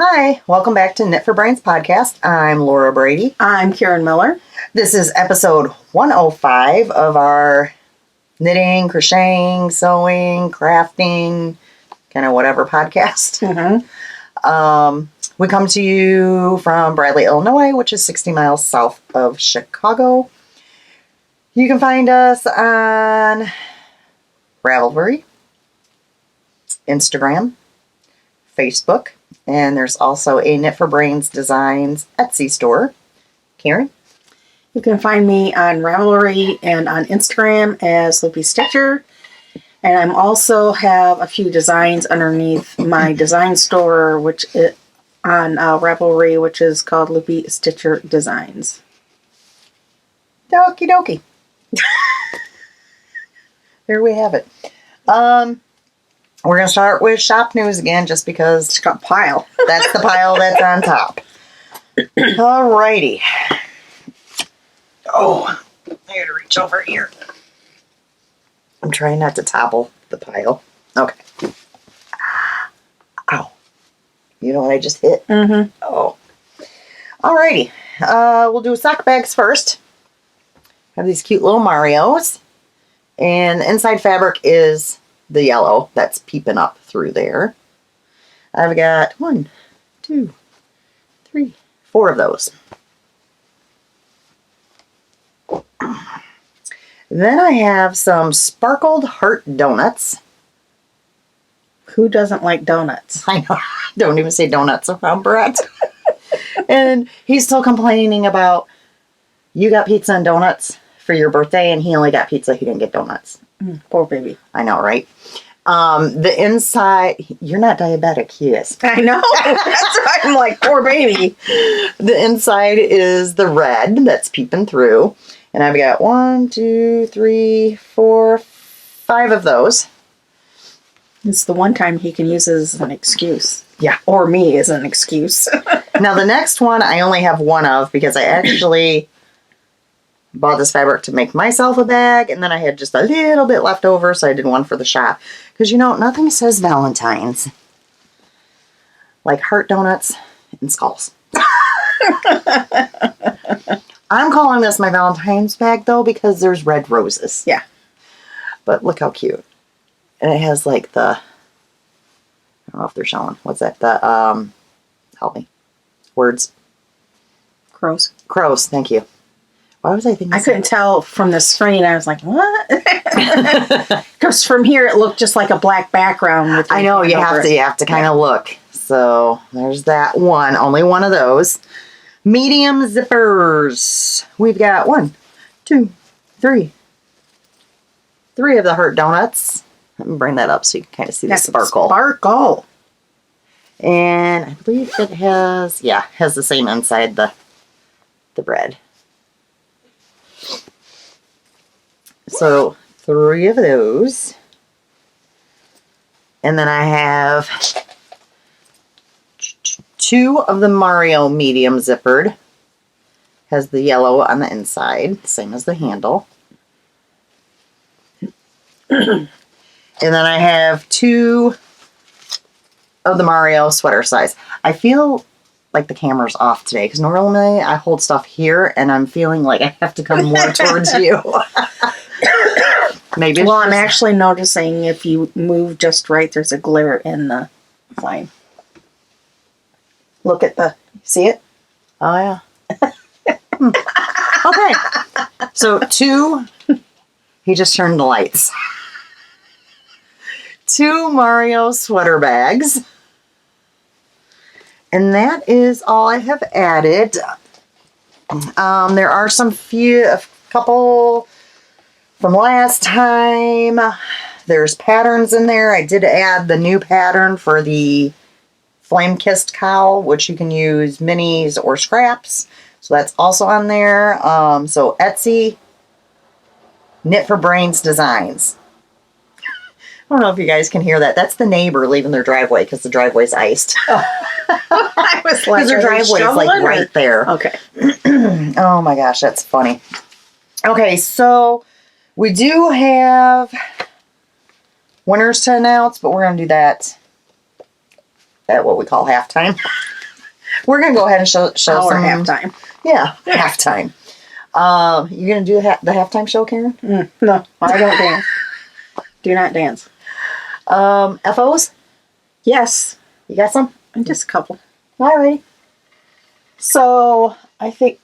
Hi, welcome back to Knit for Brains podcast. I'm Laura Brady. I'm Karen Miller. This is episode 105 of our knitting, crocheting, sewing, crafting, kind of whatever podcast. We come to you from Bradley, Illinois, which is 60 miles south of Chicago. You can find us on Ravelry, Instagram, Facebook, and there's also a Knit for Brains Designs Etsy store. Karen? You can find me on Ravelry and on Instagram as Loopy Stitcher. And I also have a few designs underneath my design store, which is on Ravelry, which is called Loopy Stitcher Designs. Okie dokie. There we have it. We're going to start with shop news again, just because It's got a pile. that's the pile that's on top. Alrighty. Oh, I gotta reach over here. I'm trying not to topple the pile. Okay. Ow. You know what I just hit? Mm-hmm. Oh. Alrighty. We'll do sock bags first. Have these cute little Marios. And the inside fabric is the yellow that's peeping up through there. I've got 1, 2, 3, 4 of those. Then I have some sparkled heart donuts. Who doesn't like donuts? I know. Don't even say donuts around Brett. And he's still complaining about, you got pizza and donuts for your birthday, and he only got pizza. He didn't get donuts. Poor baby. I know, right? The inside, you're not diabetic, he is. I know. That's why I'm like, poor baby. The inside is the red that's peeping through. And I've got 1, 2, 3, 4, 5 of those. It's the one time he can use it as an excuse. Yeah. Or me as an excuse. Now the next one I only have one of, because I actually bought this fabric to make myself a bag, and then I had just a little bit left over, so I did one for the shop. Because, you know, nothing says Valentine's like heart donuts and skulls. I'm calling this my Valentine's bag, though, because there's red roses. Yeah. But look how cute. And it has, like, the, I don't know if they're showing. What's that? The, help me. Words. Crows. Crows, thank you. Why was I thinking? I couldn't tell from the screen. I was like, what? Because from here it looked just like a black background. With I know, you have to kind of look. So there's that one. Only one of those. Medium zippers. We've got 1, 2, 3. 3 of the heart donuts. Let me bring that up so you can kind of see the sparkle. Sparkle. And I believe it has the same inside, the bread. So 3 of those. And then I have 2 of the Mario medium zippered. Has the yellow on the inside, same as the handle. And then I have 2 of the Mario sweater size. I feel like the camera's off today, because normally I hold stuff here, and I'm feeling like I have to come more towards you. Maybe. Well, I'm actually noticing if you move just right, there's a glare in the line. Look at see it? Oh, yeah. Okay. So 2, he just turned the lights. 2 Mario sweater bags. And that is all I have added. There are a couple from last time. There's patterns in there. I did add the new pattern for the flame-kissed cowl, which you can use minis or scraps. So that's also on there. So Etsy, Knit for Brains Designs. I don't know if you guys can hear that. That's the neighbor leaving their driveway, because the driveway's iced. I was like, because their driveway is like right there. Okay. Oh my gosh, that's funny. Okay, so we do have winners to announce, but we're going to do that at what we call halftime. We're going to go ahead and show Our some halftime. Yeah, halftime. You going to do the halftime show, Karen? No, I don't dance. Do not dance. FOs? Yes. You got some? Just a couple. All right. So, I think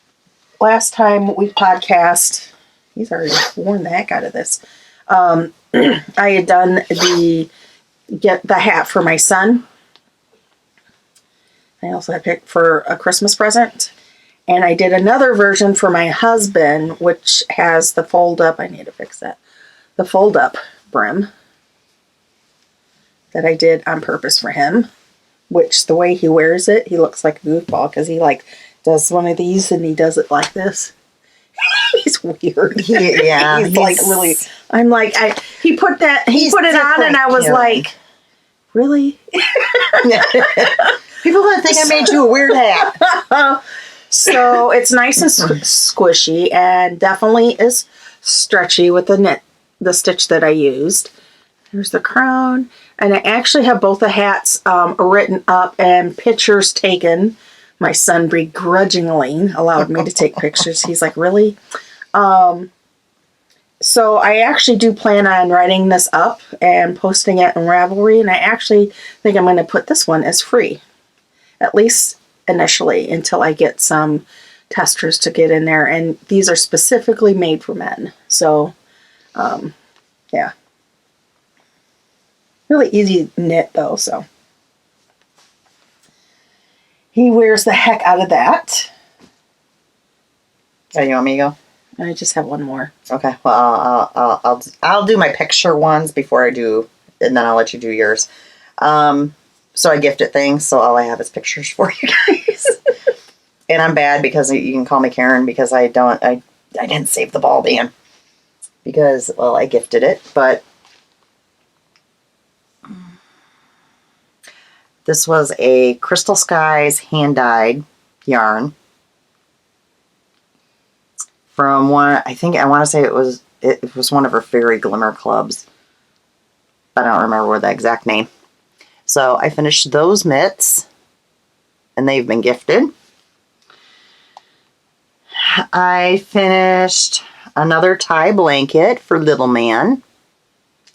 last time we podcast, he's already worn the heck out of this. I had done the hat for my son. I also had picked for a Christmas present. And I did another version for my husband, which has the fold up. I need to fix that. The fold up brim that I did on purpose for him, which the way he wears it, he looks like a goofball because he like does one of these and he does it like this. He's weird. Yeah. He's like really, I'm like, he put it on and I was like, really? People going to think I made you a weird hat. So it's nice and squishy and definitely is stretchy with the stitch that I used. There's the crown. And I actually have both the hats written up and pictures taken. My son begrudgingly allowed me to take pictures. He's like, really? So I actually do plan on writing this up and posting it in Ravelry. And I actually think I'm going to put this one as free. At least initially, until I get some testers to get in there. And these are specifically made for men. So, yeah. Really easy knit, though, so. He wears the heck out of that. Oh, you want me to go? I just have one more. Okay. Well, I'll do my picture ones before I do, and then I'll let you do yours. So I gifted things, so all I have is pictures for you guys. And I'm bad because you can call me Karen because I didn't save the ball band because, well, I gifted it, but this was a Crystal Skies hand-dyed yarn from one, I think I want to say it was one of her Fairy Glimmer clubs, but I don't remember the exact name. So I finished those mitts, and they've been gifted. I finished another tie blanket for little man.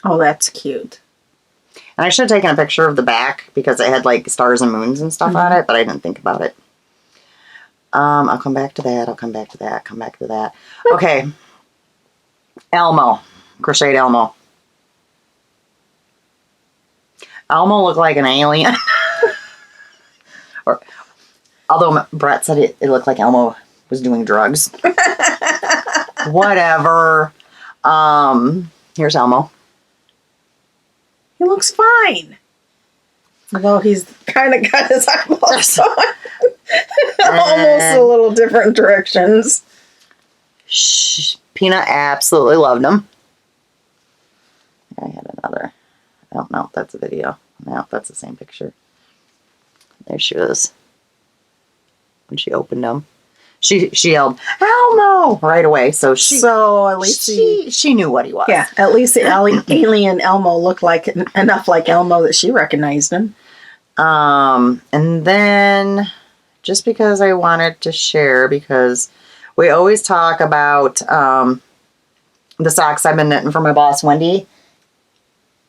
Oh, that's cute. And I should have taken a picture of the back because it had like stars and moons and stuff on it, but I didn't think about it. I'll come back to that. Come back to that. Okay. Elmo. Crocheted Elmo. Elmo looked like an alien. Although Brett said it looked like Elmo was doing drugs. Whatever. Here's Elmo. He looks fine. Although he's kind of got his eyeballs on. Almost a little different directions. Peanut absolutely loved him. I had another. Oh, no, that's a video. No, that's the same picture. There she was. When she opened them. She yelled, Elmo! Right away. So at least she knew what he was. Yeah, at least the alien Elmo looked like enough like Elmo that she recognized him. And then, just because I wanted to share, because we always talk about the socks I've been knitting for my boss, Wendy.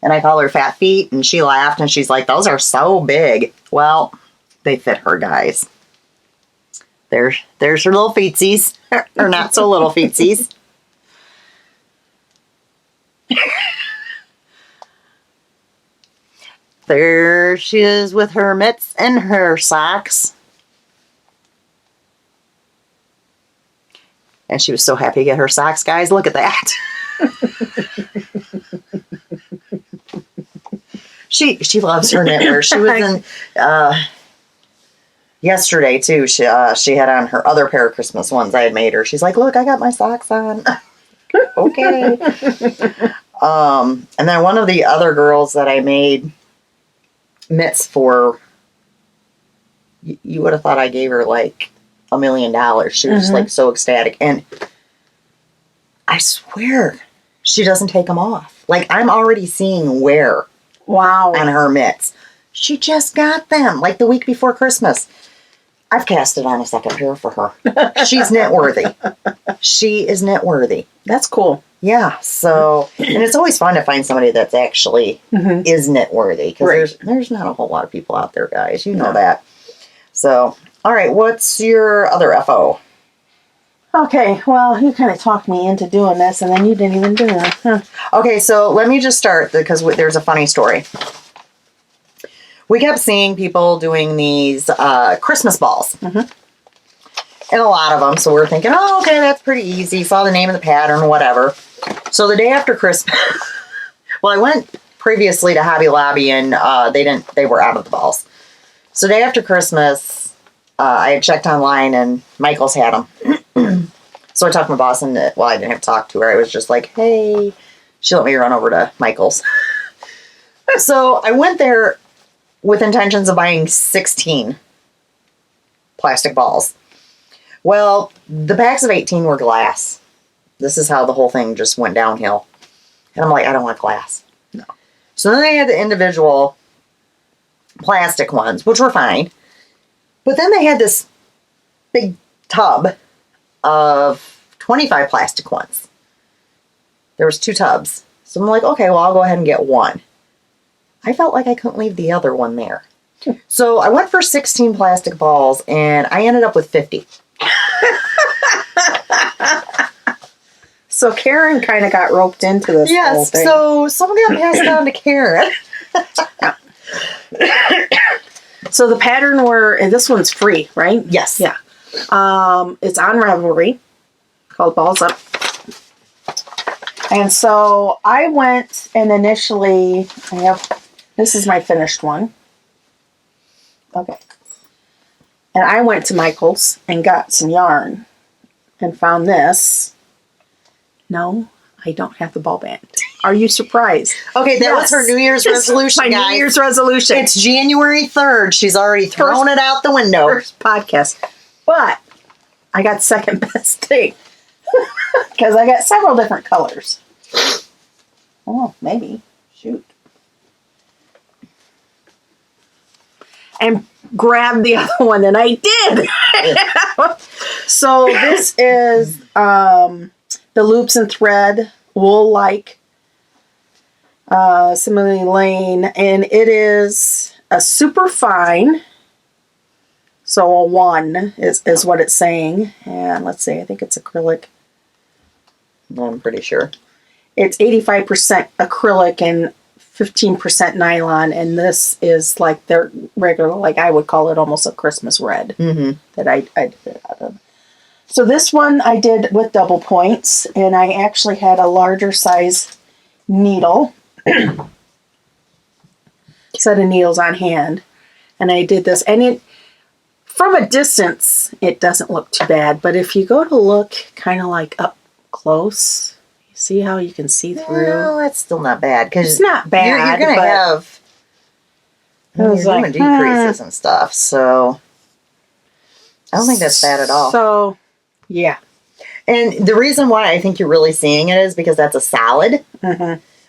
And I call her Fat Feet, and she laughed, and she's like, those are so big. Well, they fit her, guys. There's her little feetsies, or not so little feetsies. There she is with her mitts and her socks. And she was so happy to get her socks, guys. Look at that. She loves her knitwear. She was in yesterday too. She had on her other pair of Christmas ones I had made her. She's like, "Look, I got my socks on." Okay. And then one of the other girls that I made mitts for, you would have thought I gave her like $1 million. She was just like so ecstatic, and I swear she doesn't take them off. Like I'm already seeing wear. Wow. On her mitts. She just got them like the week before Christmas. I've casted on a second pair for her. She's knit worthy. She is knit worthy. That's cool. Yeah. So, and it's always fun to find somebody that's actually is knit worthy because there's not a whole lot of people out there, guys. You know that. So, all right. What's your other FO? Okay. Well, you kind of talked me into doing this, and then you didn't even do it. Huh. Okay. So let me just start because there's a funny story. We kept seeing people doing these Christmas balls. And a lot of them. So we're thinking, oh, okay, that's pretty easy. Saw the name of the pattern, whatever. So the day after Christmas, well, I went previously to Hobby Lobby and they were out of the balls. So the day after Christmas, I had checked online and Michael's had them. So I talked to my boss and, well, I didn't have to talk to her. I was just like, hey, she let me run over to Michael's. So I went there with intentions of buying 16 plastic balls. Well, the packs of 18 were glass. This is how the whole thing just went downhill. And I'm like, I don't want glass. No. So then they had the individual plastic ones, which were fine. But then they had this big tub of 25 plastic ones. There was 2 tubs. So I'm like, okay, well, I'll go ahead and get one. I felt like I couldn't leave the other one there. So I went for 16 plastic balls, and I ended up with 50. So Karen kind of got roped into this whole thing. So some got passed on to Karen. So the pattern and this one's free, right? Yes. Yeah. It's on Ravelry, called Balls Up. And so I went and initially, this is my finished one. Okay. And I went to Michael's and got some yarn and found this. No, I don't have the ball band. Are you surprised? Okay, that was her New Year's resolution, guys. New Year's resolution. It's January 3rd. She's already thrown it out the window. First podcast. But I got second best thing. Because I got several different colors. Oh, maybe. Shoot. And grabbed the other one, and I did. So this is the loops and thread wool-like Simile Lane, and it is a super fine. So a 1 is what it's saying. And let's see, I think it's acrylic. I'm pretty sure. It's 85% acrylic and 15% nylon, and this is like their regular, like I would call it almost a Christmas red that I did it out of. So this one I did with double points, and I actually had a larger size needle, set of needles on hand, and I did this, and it, from a distance, it doesn't look too bad, but if you go to look kind of like up close, see how you can see through? Well, that's still not bad. Cause it's not bad. You're going to have decreases and stuff. So I don't think that's bad at all. So, yeah. And the reason why I think you're really seeing it is because that's a solid.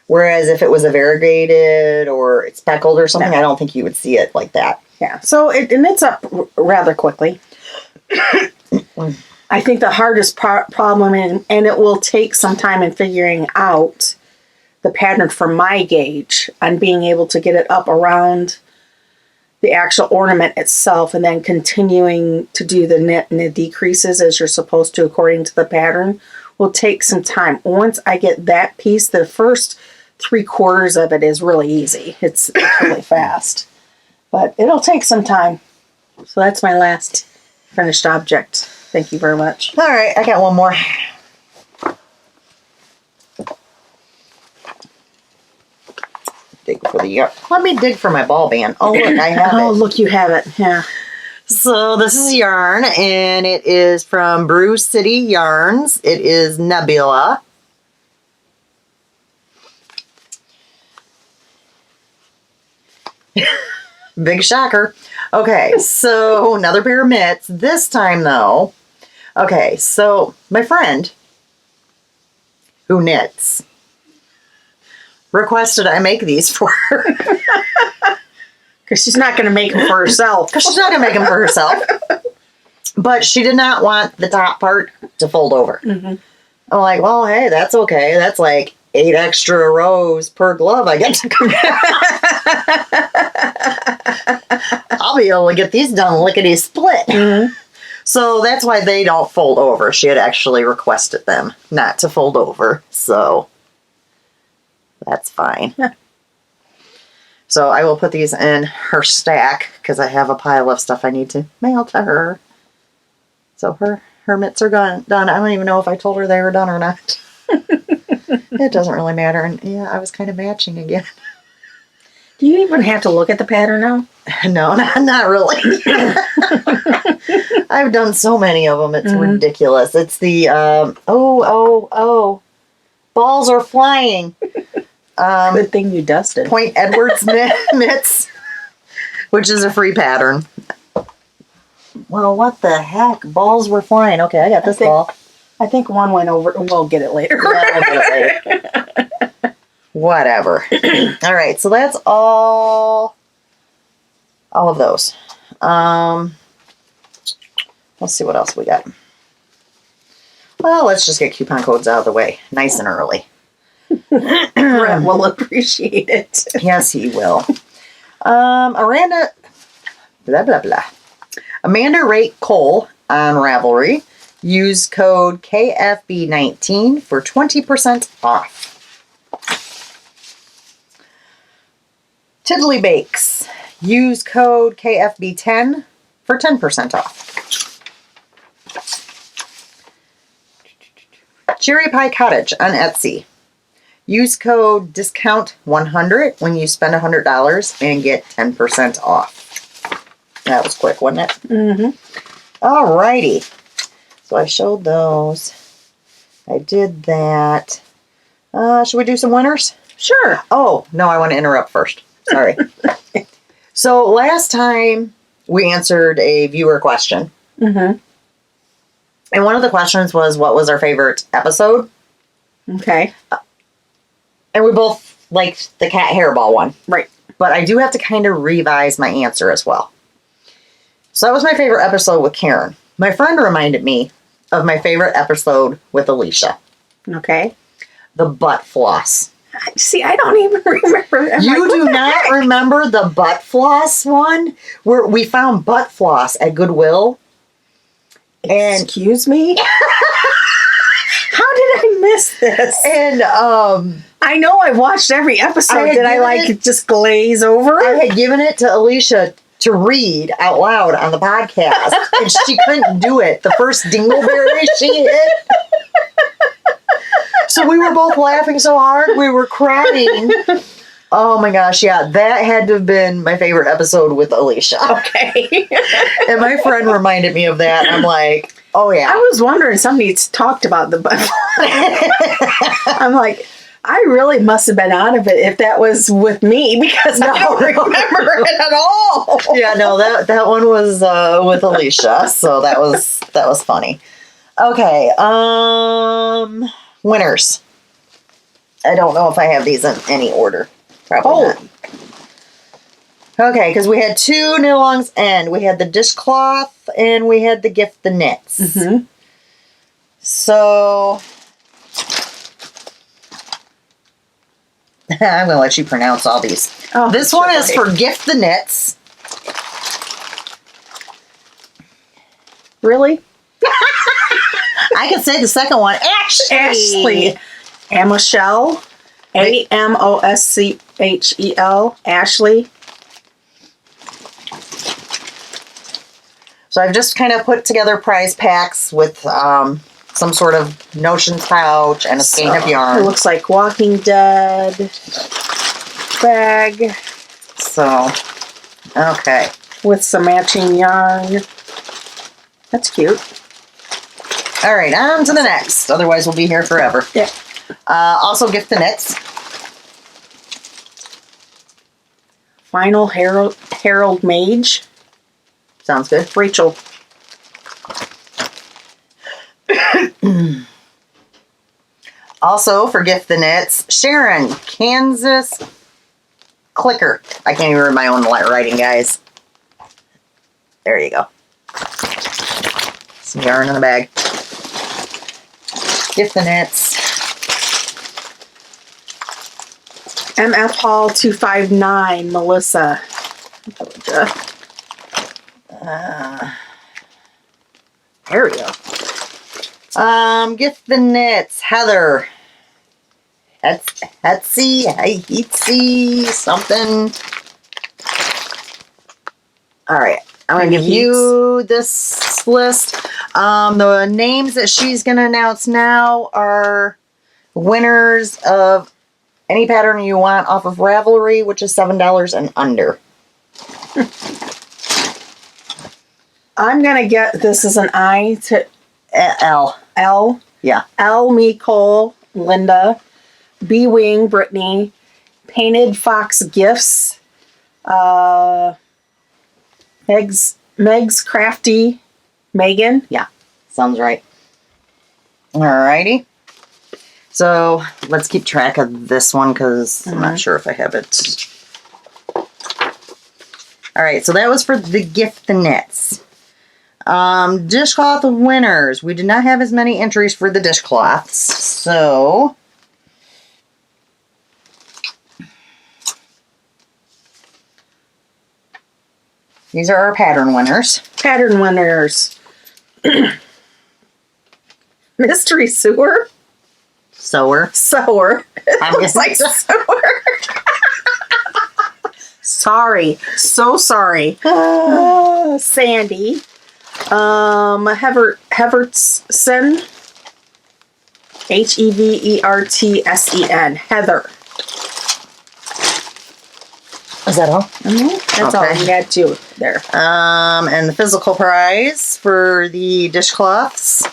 Whereas if it was a variegated or it's speckled or something, I don't think you would see it like that. Yeah. So it's up rather quickly. I think the hardest problem, and it will take some time in figuring out the pattern for my gauge on being able to get it up around the actual ornament itself and then continuing to do the knit and the decreases as you're supposed to according to the pattern will take some time. Once I get that piece, the first 3/4 of it is really easy. It's really fast. But it'll take some time. So that's my last finished object. Thank you very much. All right, I got one more. Dig for the yarn. Let me dig for my ball band. Oh, look, I have it. Oh, look, you have it. Yeah. So this is yarn, and it is from Brew City Yarns. It is Nebula. Big shocker. Okay, so another pair of mitts. This time, though, okay, so my friend who knits requested I make these for her. Because she's not going to make them for herself. Because she's not going to make them for herself. But she did not want the top part to fold over. Mm-hmm. I'm like, well, hey, that's okay. That's like 8 extra rows per glove I get to come. I'll be able to get these done lickety split. Mm-hmm. So that's why they don't fold over. She had actually requested them not to fold over. So that's fine. Yeah. So I will put these in her stack because I have a pile of stuff I need to mail to her. So her mitts are done. I don't even know if I told her they were done or not. It doesn't really matter. And yeah, I was kind of matching again. Do you even have to look at the pattern now? No, not really. I've done so many of them. It's ridiculous. It's the, balls are flying. Good thing you dusted. Point Edwards mitts, which is a free pattern. Well, what the heck? Balls were flying. Okay, I got this ball. I think one went over. We'll get it later. Yeah, we'll get it later. Whatever. All right, so that's all of those. Let's see what else we got. Well, let's just get coupon codes out of the way, nice and early. Brett will appreciate it. Yes, he will. Amanda Rate Cole on Ravelry. Use code KFB19 for 20% off. Tiddly Bakes. Use code KFB10 for 10% off. Cherry Pie Cottage on Etsy. Use code DISCOUNT100 when you spend $100 and get 10% off. That was quick, wasn't it? Mm-hmm. Alrighty. So I showed those. I did that. Should we do some winners? Sure. Oh, no, I want to interrupt first. Sorry. So last time we answered a viewer question. Mm-hmm. And one of the questions was, what was our favorite episode? Okay. And we both liked the cat hairball one. Right. But I do have to kind of revise my answer as well. So that was my favorite episode with Karen. My friend reminded me of my favorite episode with Alisha. Okay. The butt floss. See, I don't even remember. You do not remember the butt floss one? Where we found butt floss at Goodwill. And excuse me? How did I miss this? And I know I watched every episode. Did I just glaze over it? I had given it to Alisha to read out loud on the podcast, and she couldn't do it. The first dingleberry she hit. So we were both laughing so hard we were crying. Oh my gosh, yeah, that had to have been my favorite episode with Alisha. Okay. And my friend reminded me of that. I'm like, oh yeah. I was wondering, somebody's talked about the butt. I'm like, I really must have been out of it if that was with me, because I don't remember it at all. Yeah, no, that one was with Alisha, so that was funny. Okay, winners. I don't know if I have these in any order. Probably not. Okay, because we had 2 knit-alongs and we had the dishcloth and we had the gift the knits. Mm-hmm. So I'm going to let you pronounce all these. Oh, this one is for gift the knits. Really? I can say the second one. Ashley. Amoschel. Amoschel. Ashley. So I've just kind of put together prize packs with some sort of notions pouch and a skein of yarn. It looks like Walking Dead bag. So, okay. With some matching yarn. That's cute. All right, on to the next. Otherwise, we'll be here forever. Yeah. Also, gift the knits. Final Harold Mage. Sounds good. Rachel. Also, for gift the knits, Sharon, Kansas clicker. I can't even read my own writing, guys. There you go. Some yarn in the bag. Gift the knits. MF Hall 259, Melissa. There we go. Gift the knits, Heather. Heetsy, something. All right, I'm gonna give you this list. The names that she's gonna announce now are winners of any pattern you want off of Ravelry, which is $7 and under. I'm gonna get this as an I to L. L. Yeah. L. Nicole, Linda. B. Wing, Brittany. Painted Fox Gifts. Meg's Crafty, Megan. Yeah, sounds right. Alrighty. So let's keep track of this one because I'm not sure if I have it. Alright, so that was for the gift the knits. Dishcloth winners. We did not have as many entries for the dishcloths, so these are our pattern winners. Pattern winners. Mystery Sewer. Sower. I'm just like sewer. Sorry. So sorry. Sandy. Hevertson. Hevertsen. Heather. Is that all? That's all we got to there. And the physical prize for the dishcloths.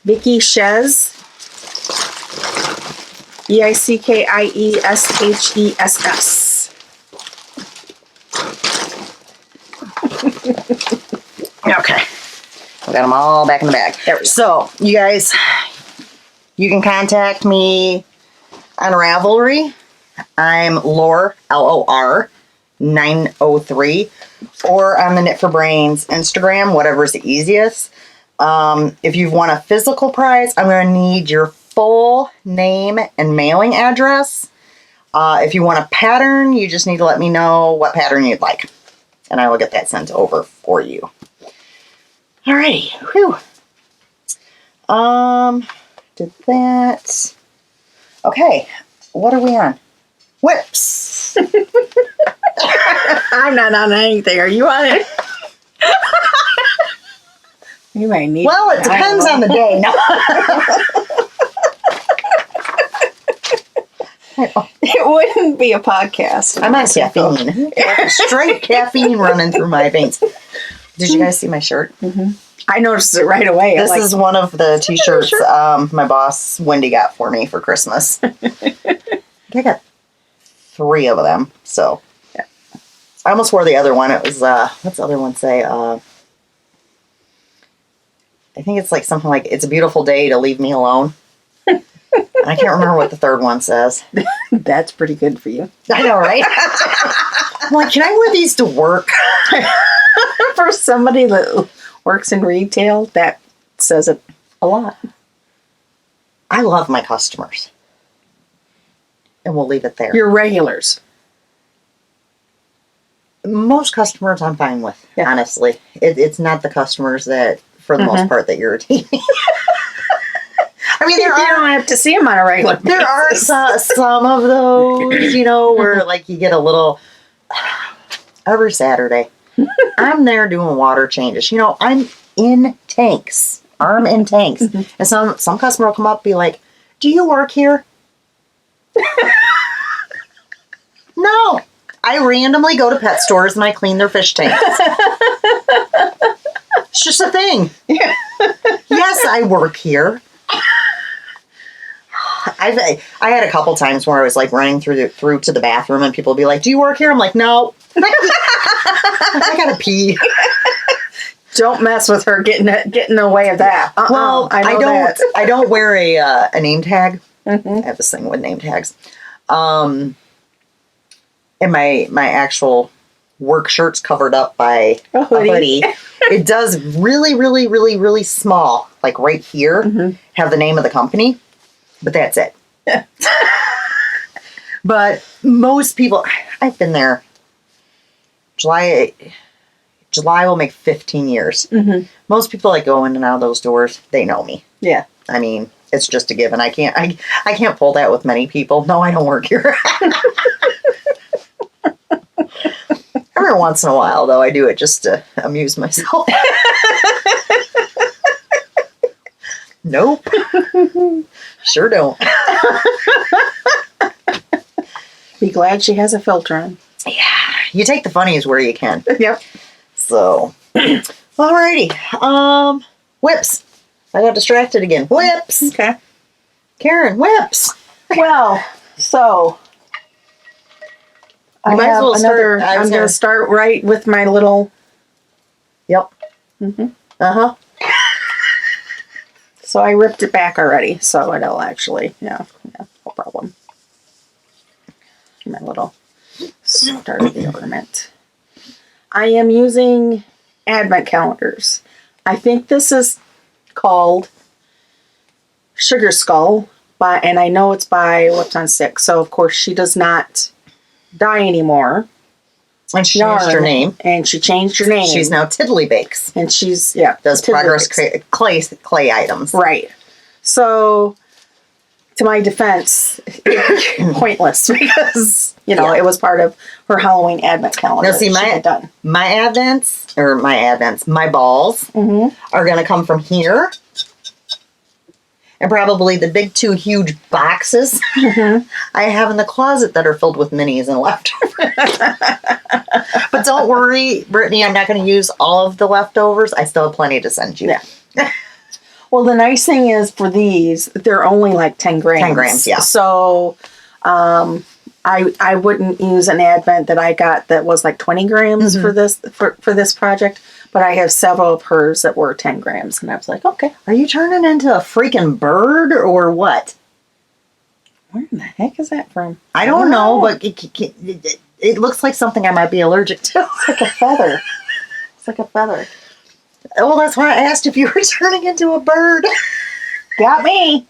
Vicky Shez. EICKIESHESS. Okay. We got them all back in the bag. There we go. So, you guys, you can contact me on Ravelry. I'm Lore, Lor, 903, or on the Knit for Brains Instagram, whatever's the easiest. If you want a physical prize, I'm going to need your full name and mailing address. If you want a pattern, you just need to let me know what pattern you'd like, and I will get that sent over for you. Alrighty, whew. Did that. Okay, what are we on? Whips. I'm not on anything. Are you on it? You might need. Well, it depends on the day. No. It wouldn't be a podcast. I'm on caffeine. Straight caffeine running through my veins. Did you guys see my shirt? Mm-hmm. I noticed it right away. This is one of the t-shirts my boss Wendy got for me for Christmas. I got 3 of them, so yeah. I almost wore the other one. It was what's the other one say? I think it's like something like, "It's a beautiful day to leave me alone." I can't remember what the third one says. That's pretty good for you. I know, right? I'm like, can I wear these to work? For somebody that works in retail, that says it a lot. I love my customers. And we'll leave it there. Your regulars. Most customers I'm fine with, honestly. It's not the customers that, for the most part, that irritate me. I mean, you don't have to see them on a regular basis. There are some of those, where like you get a little every Saturday. I'm there doing water changes. I'm in tanks, arm in tanks, and some customer will come up and be like, "Do you work here?" No, I randomly go to pet stores and I clean their fish tanks. It's just a thing. Yes, I work here. I had a couple times where I was like running through to the bathroom and people would be like, "Do you work here?" I'm like, "No." I gotta pee. Don't mess with her getting in the way of that. Well, I don't wear a name tag. Mm-hmm. I have this thing with name tags. and my actual work shirt's covered up by A hoodie. It does really, really, really, really small, like right here, have the name of the company, but that's it. But most people, I've been there. July will make 15 years. Most people that go in and out of those doors, they know me. Yeah. I mean, it's just a given. I can't pull that with many people. No, I don't work here. Every once in a while, though, I do it just to amuse myself. Nope. Sure don't. Be glad she has a filter on. Yeah. You take the funnies where you can. Yep. So, alrighty. Whips. I got distracted again. Whips. Okay. Karen, whips. Well, so You I might as have well start- another. I was I'm going gonna- to start right with my little. Yep. Uh-huh. So I ripped it back already, so it'll actually, no problem. My little start of the ornament. I am using advent calendars. I think this is called Sugar Skull, and I know it's by Whips on Stick. So of course she does not die anymore. And she changed her name. And she changed her name. She's now Tiddly Bakes. And she's, Does Tiddly progress Bakes. clay items. Right. So, to my defense, pointless because, Yeah. it was part of her Halloween advent calendar. Now, see, that she had done. my balls are going to come from here. And probably the big two huge boxes I have in the closet that are filled with minis and leftovers. But don't worry, Brittany, I'm not going to use all of the leftovers. I still have plenty to send you. Yeah. Well, the nice thing is for these, they're only like 10 grams. 10 grams, yeah. So, I wouldn't use an advent that I got that was like 20 grams for this project, but I have several of hers that were 10 grams, and I was like, okay. Are you turning into a freaking bird or what? Where in the heck is that from? I don't know, but it looks like something I might be allergic to. It's like a feather. It's like a feather. Well, that's why I asked if you were turning into a bird. Got me.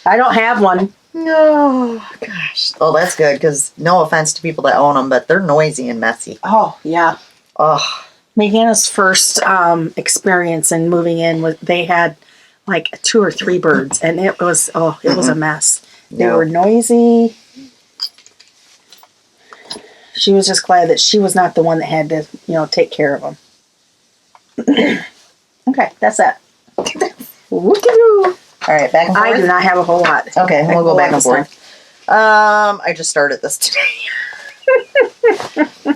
I don't have one. No, gosh. Oh, that's good, because no offense to people that own them, but they're noisy and messy. Oh, yeah. Oh, Megan's first experience in moving in they had like 2 or 3 birds, and it was a mess. They were noisy. She was just glad that she was not the one that had to, take care of them. Okay, that's that. Woo-hoo. all right, back and forth. I do not have a whole lot. Okay, we'll go back and this time. forth. I just started this today.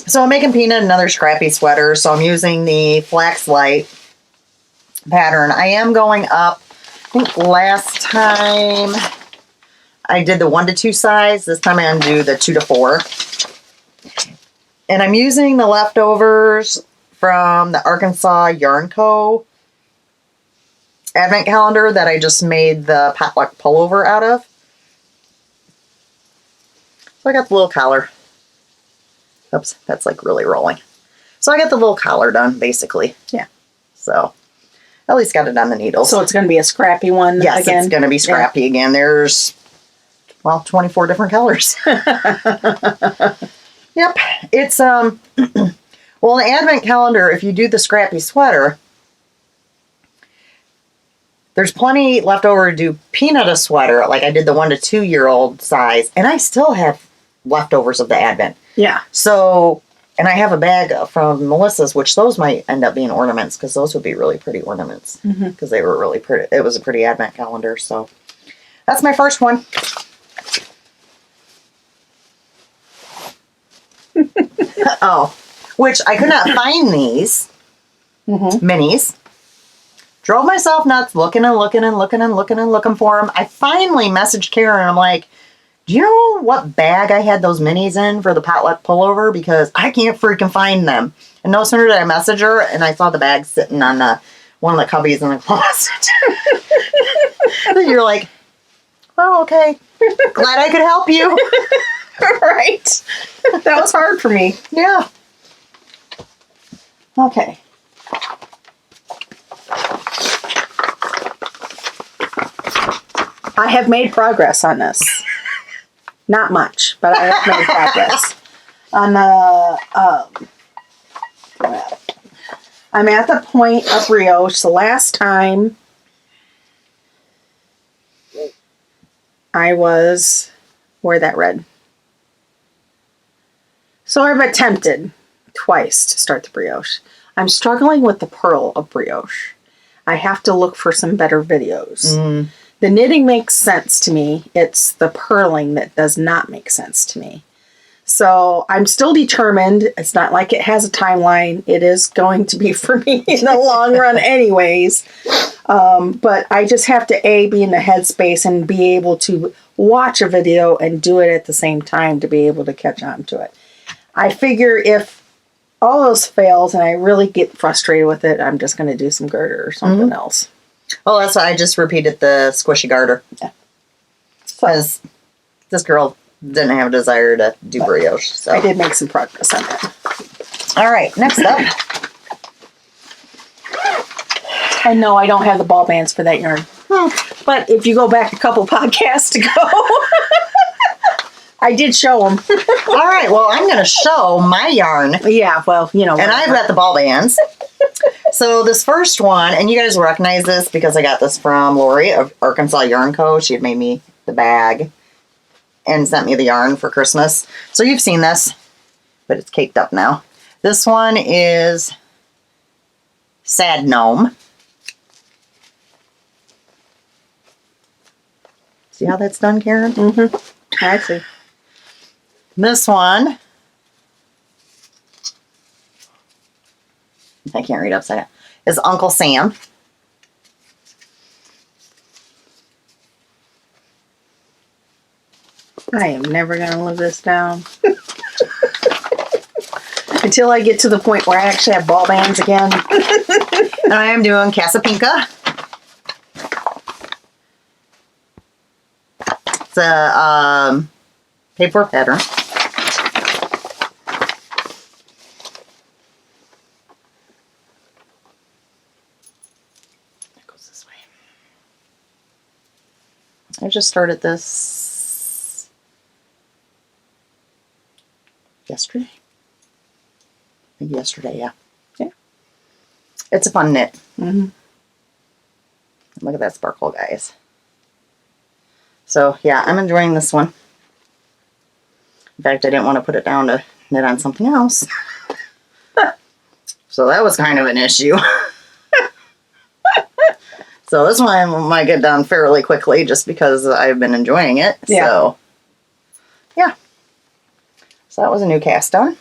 So I'm making Peanut another scrappy sweater. So I'm using the Flax Light pattern. I am going up. I think last time I did the 1 to 2 size. This time I'm going to do the 2 to 4. And I'm using the leftovers from the Arkansas Yarn Co. advent calendar that I just made the potluck pullover out of. So I got the little collar. Oops, that's like really rolling. So I got the little collar done, basically. Yeah. So at least got it on the needles. So it's going to be a scrappy one yes, again? it's going to be scrappy again. There's, 24 different colors. Yep. It's, well, the advent calendar, if you do the scrappy sweater, there's plenty left over to do Peanut a sweater. Like I did the 1 to 2 year old size, and I still have leftovers of the advent. Yeah. So, and I have a bag from Melissa's, which those might end up being ornaments, because those would be really pretty ornaments, because they were really pretty. It was a pretty advent calendar. So that's my first one. Oh, which I could not find these minis. Drove myself nuts looking and looking and looking and looking and looking for them. I finally messaged Karen. I'm like, do you know what bag I had those minis in for the potluck pullover? Because I can't freaking find them. And no sooner did I message her, and I saw the bag sitting on one of the cubbies in the closet. You're like, oh, okay. Glad I could help you. Right? That was hard for me. Yeah. Okay. I have made progress on this. Not much, but I have made progress. On I'm at the point of brioche. The last time I was, where that red. So I've attempted twice to start the brioche. I'm struggling with the pearl of brioche. I have to look for some better videos. The knitting makes sense to me. It's the purling that does not make sense to me. So I'm still determined. It's not like it has a timeline. It is going to be for me in the long run anyways. But I just have to be in the headspace and be able to watch a video and do it at the same time to be able to catch on to it. I figure if all those fails and I really get frustrated with it, I'm just going to do some garter or something else. Well, that's why I just repeated the squishy garter. Yeah. Because this girl didn't have a desire to do brioche. So I did make some progress on that. All right, next up. And no, I don't have the ball bands for that yarn. But if you go back a couple podcasts ago, I did show them. All right, well, I'm going to show my yarn. Yeah, well, you know. And I've got the ball bands. So this first one, and you guys recognize this because I got this from Lori of Arkansas Yarn Co. She had made me the bag and sent me the yarn for Christmas. So you've seen this, but it's caked up now. This one is Sad Gnome. See how that's done, Karen? Mm-hmm. I see. This one, I can't read upside down, is Uncle Sam. I am never going to live this down. Until I get to the point where I actually have ball bands again. And I am doing Casapinka. It's a paper pattern. It goes this way. I just started this yesterday. I think yesterday, yeah. Yeah. It's a fun knit. Mm-hmm. Look at that sparkle, guys. So, yeah, I'm enjoying this one. In fact, I didn't want to put it down to knit on something else. So that was kind of an issue. So this one might get done fairly quickly just because I've been enjoying it. Yeah. So, yeah. So that was a new cast on.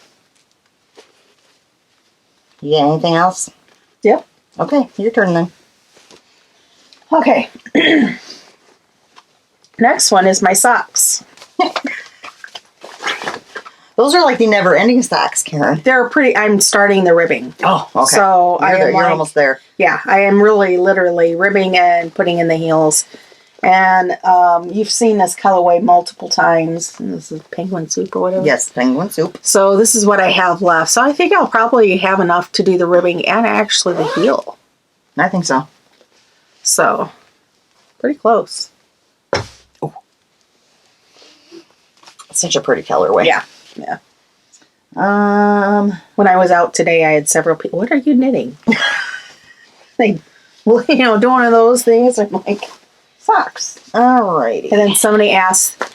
You got anything else? Yep. Okay, your turn then. Okay. Next one is my socks. Those are like the never-ending socks, Karen. They're pretty. I'm starting the ribbing. Oh, okay. So you're almost there. Yeah, I am really literally ribbing and putting in the heels. And you've seen this colorway multiple times. And this is penguin soup or whatever. Yes, penguin soup. So this is what I have left. So I think I'll probably have enough to do the ribbing and actually the heel. I think so. So pretty close. Oh, such a pretty colorway. Yeah. Yeah. When I was out today, I had several people. What are you knitting? Like, well, you know, doing one of those things. I'm like, socks. Alrighty. And then somebody asked,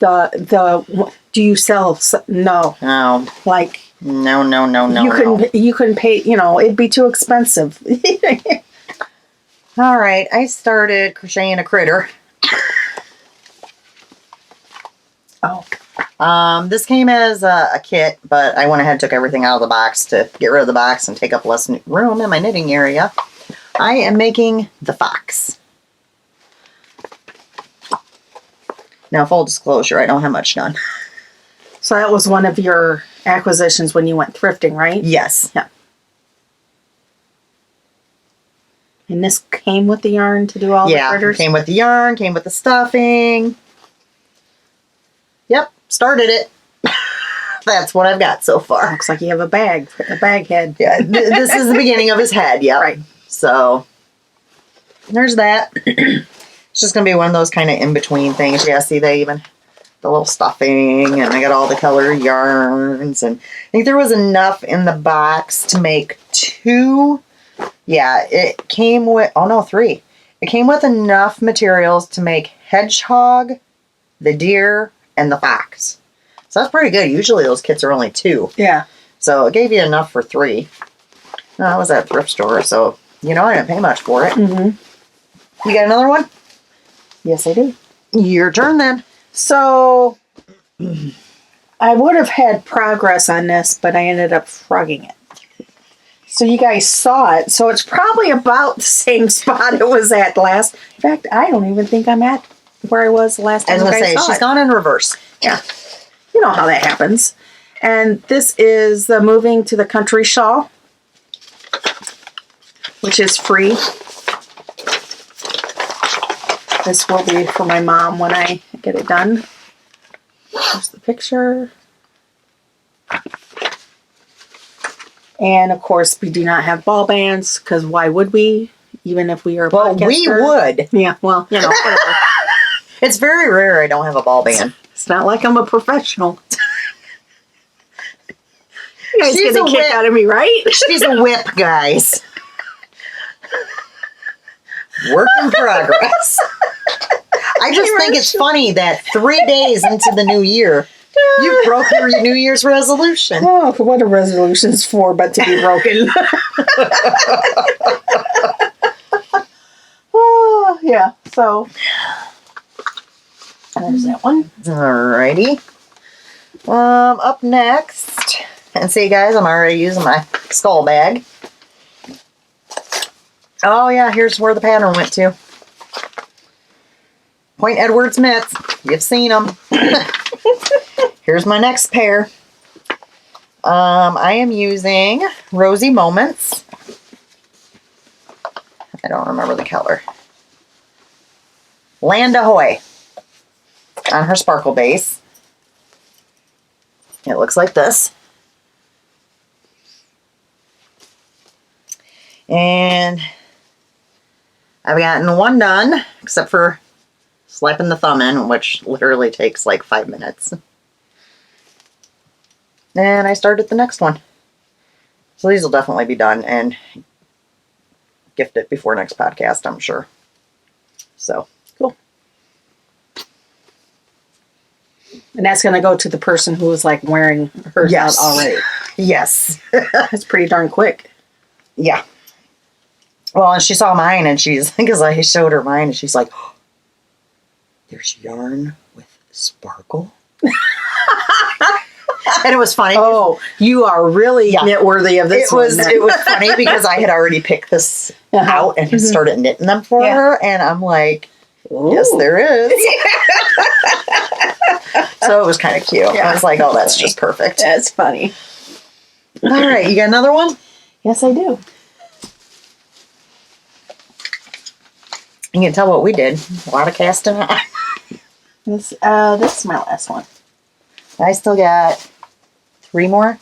do you sell? No. No. Like, No. You couldn't pay. You know, it'd be too expensive. All right. I started crocheting a critter. Oh. This came as a kit, but I went ahead and took everything out of the box to get rid of the box and take up less room in my knitting area. I am making the fox. Now, full disclosure, I don't have much done. So that was one of your acquisitions when you went thrifting, right? Yes. Yeah. And this came with the yarn to do all the critters? Came with the yarn, came with the stuffing. Yep. started it. That's what I've got so far. Looks like you have a bag head. Yeah, this is the beginning of his head. Yeah. Right. So there's that. It's just going to be one of those kind of in-between things. Yeah, see, they even, the little stuffing, and I got all the color yarns, and I think there was enough in the box to make 2. Yeah, it came with, 3. It came with enough materials to make hedgehog, the deer, and the fox. So that's pretty good. Usually those kits are only 2. Yeah. So it gave you enough for 3. No, I was at a thrift store, so, I didn't pay much for it. Mm-hmm. You got another one? Yes, I do. Your turn then. So I would have had progress on this, but I ended up frogging it. So you guys saw it. So it's probably about the same spot it was at last. In fact, I don't even think I'm at where I was last time. I was going to say, she's gone in reverse. Yeah. You know how that happens. And this is the Moving to the Country shawl, which is free. This will be for my mom when I get it done. Here's the picture. And of course, we do not have ball bands, because why would we? Even if we are a podcaster. We would. Yeah, well, whatever. It's very rare I don't have a ball band. It's not like I'm a professional. You guys She's get a kick whip. out of me, right? She's a whip, guys. Work in progress. I just think it's funny that 3 days into the new year, you broke your New Year's resolution. Oh, what are resolutions for but to be broken? Oh, yeah. So, there's that one. Alrighty. Up next, and see, guys, I'm already using my skull bag. Oh yeah, here's where the pattern went to. Point Edwards mitts. You've seen them. Here's my next pair. I am using Rosy Moments. I don't remember the color. Land Ahoy on her sparkle base. It looks like this. And I've gotten one done, except for slapping the thumb in, which literally takes like 5 minutes. And I started the next one. So these will definitely be done and gift it before next podcast, I'm sure. So, cool. And that's going to go to the person who was like wearing hers out already. Yes. That's pretty darn quick. Yeah. Well, and she saw mine, and she's, because I showed her mine, and she's like, oh, there's yarn with sparkle? And it was funny. Oh, you are really knit-worthy of this It was funny because I had already picked this out and started knitting them for her, and I'm like, yes, there is. So it was kind of cute. I was like, oh, that's just perfect. That's funny. All right, you got another one? Yes, I do. You can tell what we did. A lot of casting on. This is my last one. I still got 3 more.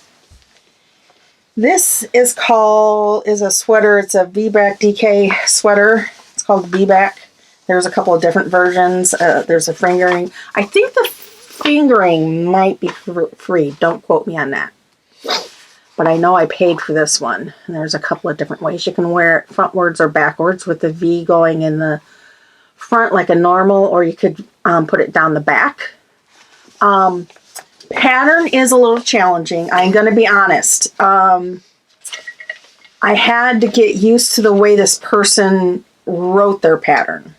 This is a sweater. It's a V-back DK sweater. It's called the V-back. There's a couple of different versions. There's a fingering. I think the fingering might be free. Don't quote me on that. But I know I paid for this one. And there's a couple of different ways you can wear it, frontwards or backwards, with the V going in the front like a normal, or you could put it down the back. Pattern is a little challenging. I'm going to be honest. I had to get used to the way this person wrote their pattern.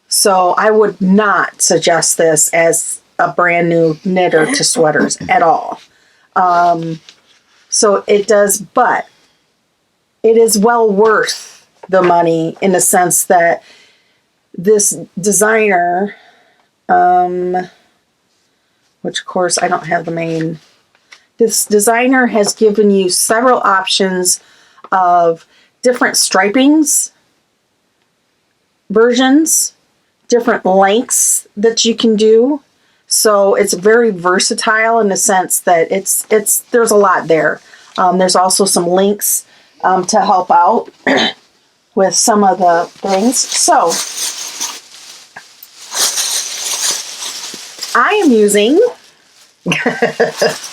So I would not suggest this as a brand new knitter to sweaters at all. So it does, but it is well worth the money in the sense that this designer, which of course I don't have the main, this designer has given you several options of different stripings, versions, different lengths that you can do. So it's very versatile in the sense that there's a lot there. There's also some links to help out with some of the things. So I am using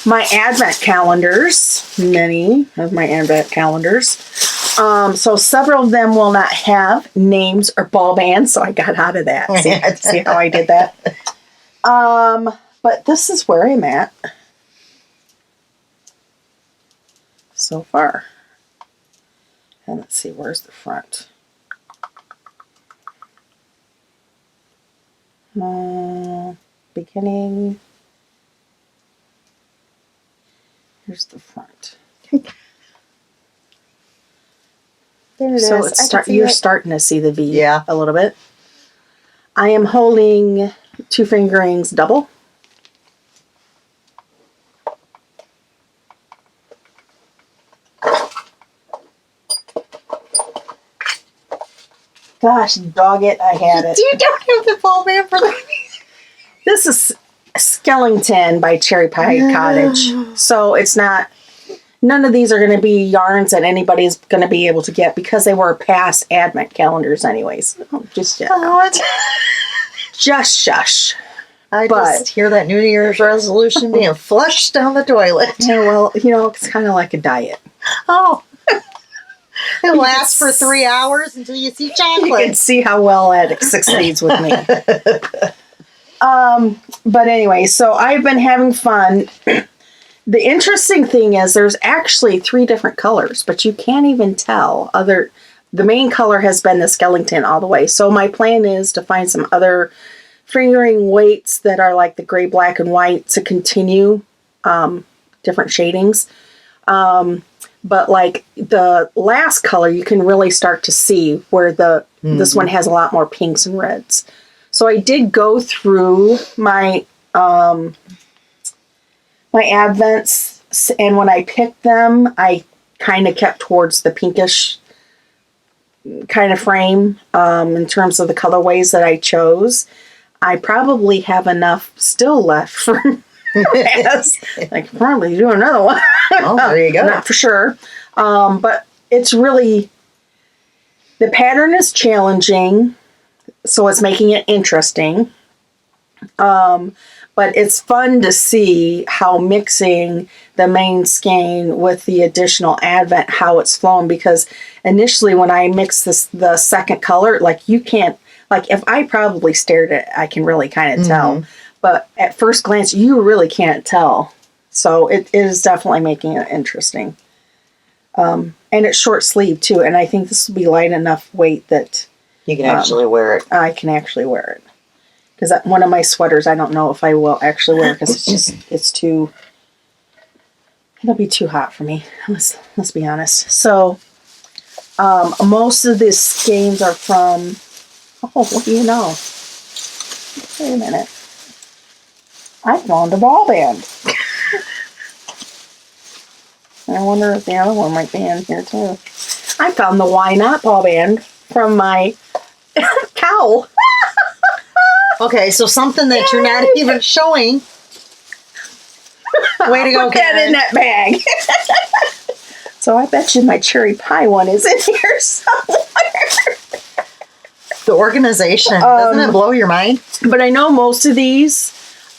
my advent calendars, many of my advent calendars. So several of them will not have names or ball bands, so I got out of that. See how I did that? But this is where I'm at so far. And let's see, where's the front? Beginning. Here's the front. There it so is. you're starting to see the V a little bit. I am holding 2 fingerings double. Gosh, dog it, I had it. You don't have the ball band for that. This is Skellington by Cherry Pie Cottage. So it's not, none of these are going to be yarns that anybody's going to be able to get because they were past advent calendars anyways. Just shush. I just hear that New Year's resolution being flushed down the toilet. Yeah, well, it's kind of like a diet. Oh. It lasts for 3 hours until you see chocolate. You can see how well it succeeds with me. But anyway, so I've been having fun. The interesting thing is there's actually 3 different colors, but you can't even tell. The main color has been the Skellington all the way. So my plan is to find some other fingering weights that are like the gray, black, and white to continue different shadings. But like the last color, you can really start to see where this one has a lot more pinks and reds. So I did go through my my advents, and when I picked them, I kind of kept towards the pinkish kind of frame in terms of the colorways that I chose. I probably have enough still left for I can probably do another one. Oh, there you go. Not for sure. But it's really, the pattern is challenging, so it's making it interesting. But it's fun to see how mixing the main skein with the additional advent, how it's flowing, because initially when I mixed the second color, like you can't, like if I probably stared at it, I can really kind of tell. But at first glance, you really can't tell. So it is definitely making it interesting. And it's short sleeve too. And I think this will be light enough weight that you can actually wear it. I can actually wear it. Because one of my sweaters, I don't know if I will actually wear because it'll be too hot for me. Let's be honest. So most of these skeins are from, what do you know? Wait a minute. I found a ball band. I wonder if the other one might be in here too. I found the Why Not ball band from my cow. Okay, so something that you're not even showing. Way to go, Put that in that bag. So I bet you my cherry pie one is in here somewhere. The organization. Doesn't it blow your mind? But I know most of these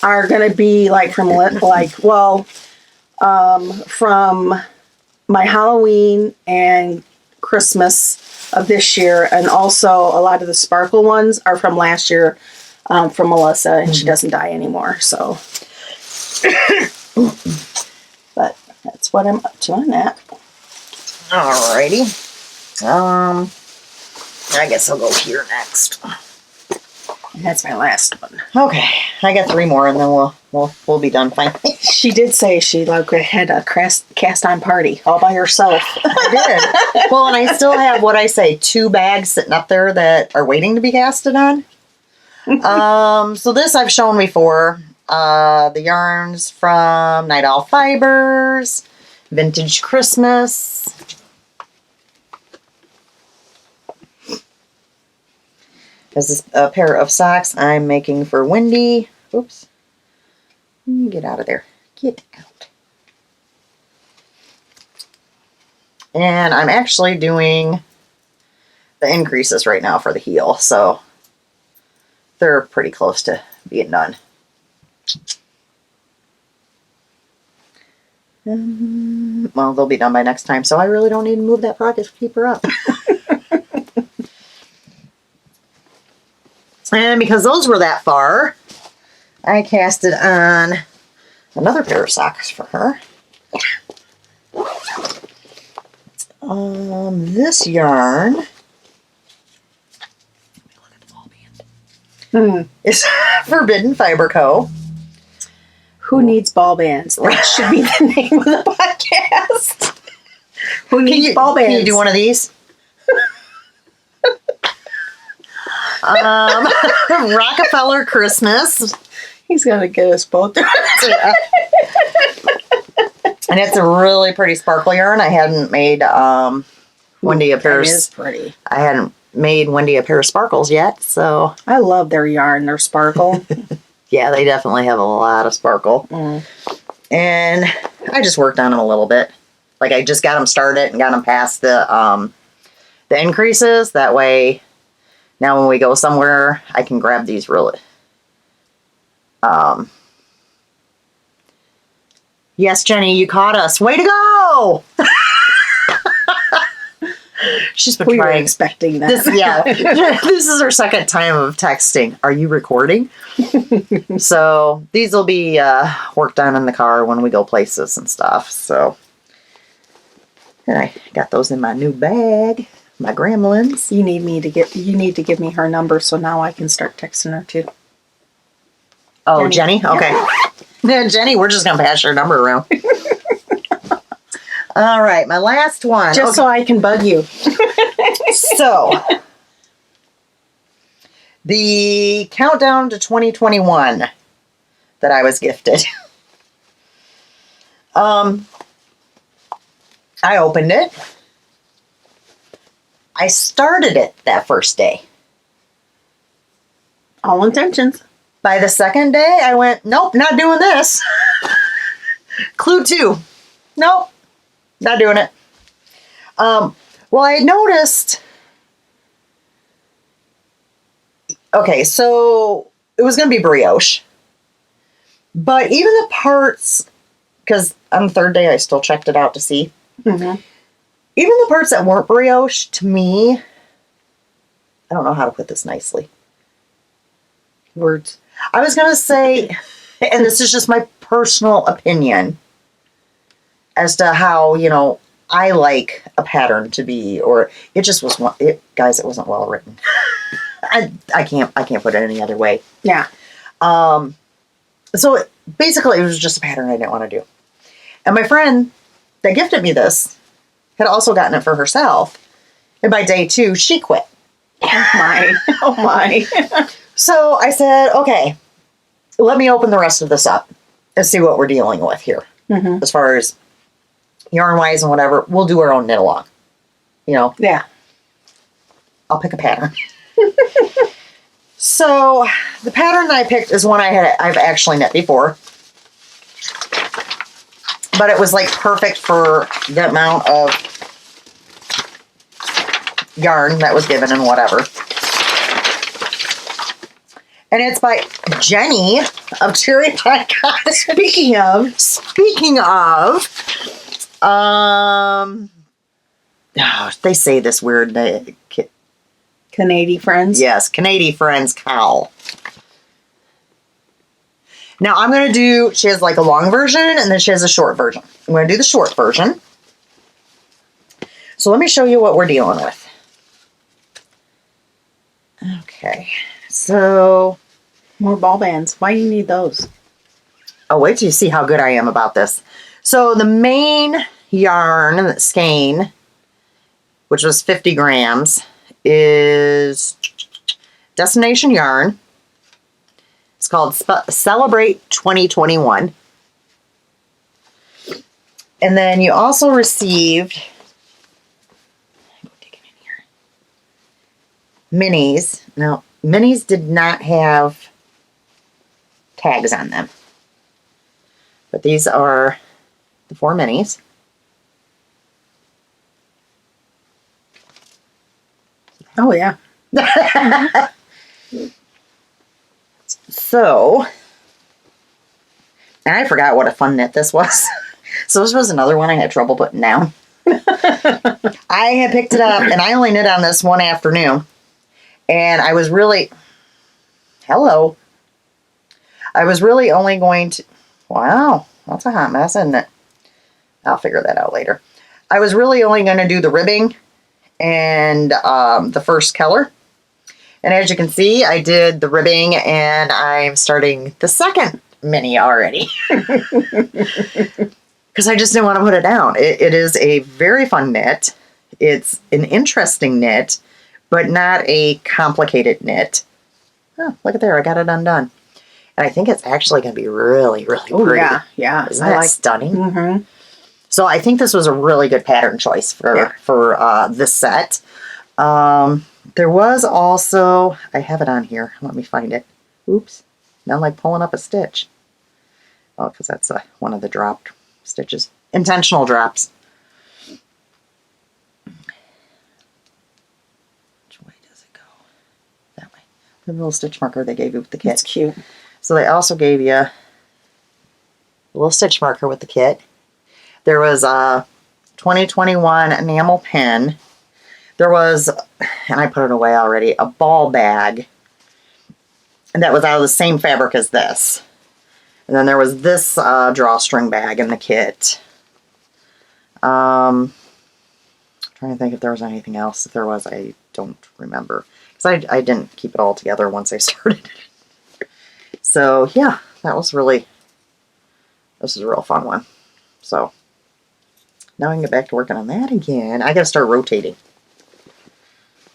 are going to be like from my Halloween and Christmas of this year, and also a lot of the sparkle ones are from last year from Alisha, and she doesn't dye anymore. So, but that's what I'm up to on that. Alrighty. I guess I'll go here next. And that's my last one. Okay, I got 3 more, and then we'll be done finally. She did say she had a cast-on party all by herself. I did. Well, and I still have 2 bags sitting up there that are waiting to be casted on. So this I've shown before. The yarns from Night Owl Fibers, Vintage Christmas. This is a pair of socks I'm making for Wendy. Oops. Get out of there. Get out. And I'm actually doing the increases right now for the heel, so they're pretty close to being done. Well, they'll be done by next time, so I really don't need to move that project keeper up. And because those were that far, I casted on another pair of socks for her. This yarn. Look at the ball band. It's Forbidden Fiber Co. Who needs ball bands? That should be the name of the podcast. Who needs ball bands? Can you do one of these? Rockefeller Christmas. He's gonna get us both. And it's a really pretty sparkle yarn. I hadn't made Wendy a pair. It is pretty. I hadn't made Wendy a pair of sparkles yet, so I love their yarn. Their sparkle. yeah, they definitely have a lot of sparkle. And I just worked on them a little bit. Like I just got them started and got them past the increases. That way, now when we go somewhere, I can grab these really. Yes, Jenny, you caught us. Way to go! She's been We were trying. expecting that. This is her second time of texting. Are you recording? So these will be worked on in the car when we go places and stuff. So, and I got those in my new bag, my gremlins. You need to give me her number so now I can start texting her too. Oh, Jenny? Okay. Yeah, Jenny, we're just going to pass your number around. All right, my last one. Just so I can bug you. So, the countdown to 2021 that I was gifted. I opened it. I started it that first day. All intentions. By the second day, I went, nope, not doing this. Clue 2. Nope, not doing it. Well, I noticed. Okay, so it was going to be brioche. But even the parts, because on the third day I still checked it out to see. Even the parts that weren't brioche, to me, I don't know how to put this nicely. Words. I was going to say, and this is just my personal opinion as to how, I like a pattern to be, or it just was, guys, it wasn't well written. I can't put it any other way. Yeah. So basically it was just a pattern I didn't want to do. And my friend that gifted me this had also gotten it for herself. And by day 2, she quit. Oh my. Oh my. So I said, okay, let me open the rest of this up and see what we're dealing with here. As far as yarn-wise and whatever, we'll do our own knit-along. Yeah. I'll pick a pattern. So the pattern that I picked is one I've actually knit before. But it was like perfect for the amount of yarn that was given and whatever. And it's by Jenny of Cherry Pie Goddess. Speaking of, they say this weird Canadian friends. Yes, Canadian Friends cowl. Now I'm going to do, she has like a long version and then she has a short version. I'm going to do the short version. So let me show you what we're dealing with. Okay, so. More ball bands. Why do you need those? Oh, wait till you see how good I am about this. So the main yarn, skein, which was 50 grams, is Destination Yarn. It's called Celebrate 2021. And then you also received minis. Now, minis did not have tags on them. But these are the 4 minis. Oh, yeah. So, and I forgot what a fun knit this was. So this was another one I had trouble putting down. I had picked it up, and I only knit on this one afternoon. And I was really... Hello. I was really only going to... Wow, that's a hot mess, isn't it? I'll figure that out later. I was really only going to do the ribbing and the first color. And as you can see, I did the ribbing, and I'm starting the second mini already. Because I just didn't want to put it down. It is a very fun knit. It's an interesting knit, but not a complicated knit. Oh, look at there. I got it undone. And I think it's actually going to be really, really pretty. Yeah, yeah. Isn't that stunning? Mm-hmm. So I think this was a really good pattern choice for this set. There was also, I have it on here. Let me find it. Oops. Now I'm like pulling up a stitch. Oh, because that's one of the dropped stitches. Intentional drops. Which way does it go? That way. The little stitch marker they gave you with the kit. It's cute. So they also gave you a little stitch marker with the kit. There was a 2021 enamel pen. There was, and I put it away already, a ball bag. And that was out of the same fabric as this. And then there was this drawstring bag in the kit. Trying to think if there was anything else. If there was, I don't remember. Because I didn't keep it all together once I started. So, yeah, this is a real fun one. So, now I can get back to working on that again. I gotta start rotating.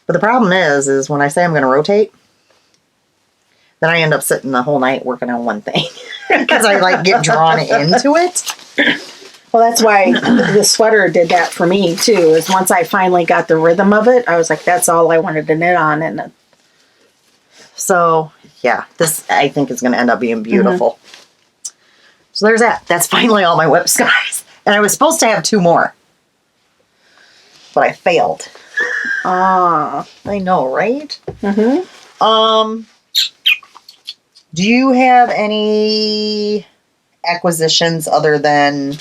But the problem is when I say I'm gonna rotate, then I end up sitting the whole night working on one thing. Because I get drawn into it. Well, that's why the sweater did that for me, too. Is once I finally got the rhythm of it, I was like, that's all I wanted to knit on. And so, yeah, this I think is going to end up being beautiful. Mm-hmm. So there's that. That's finally all my whips, guys. And I was supposed to have 2 more. But I failed. I know, right? Mm-hmm. Do you have any acquisitions other than...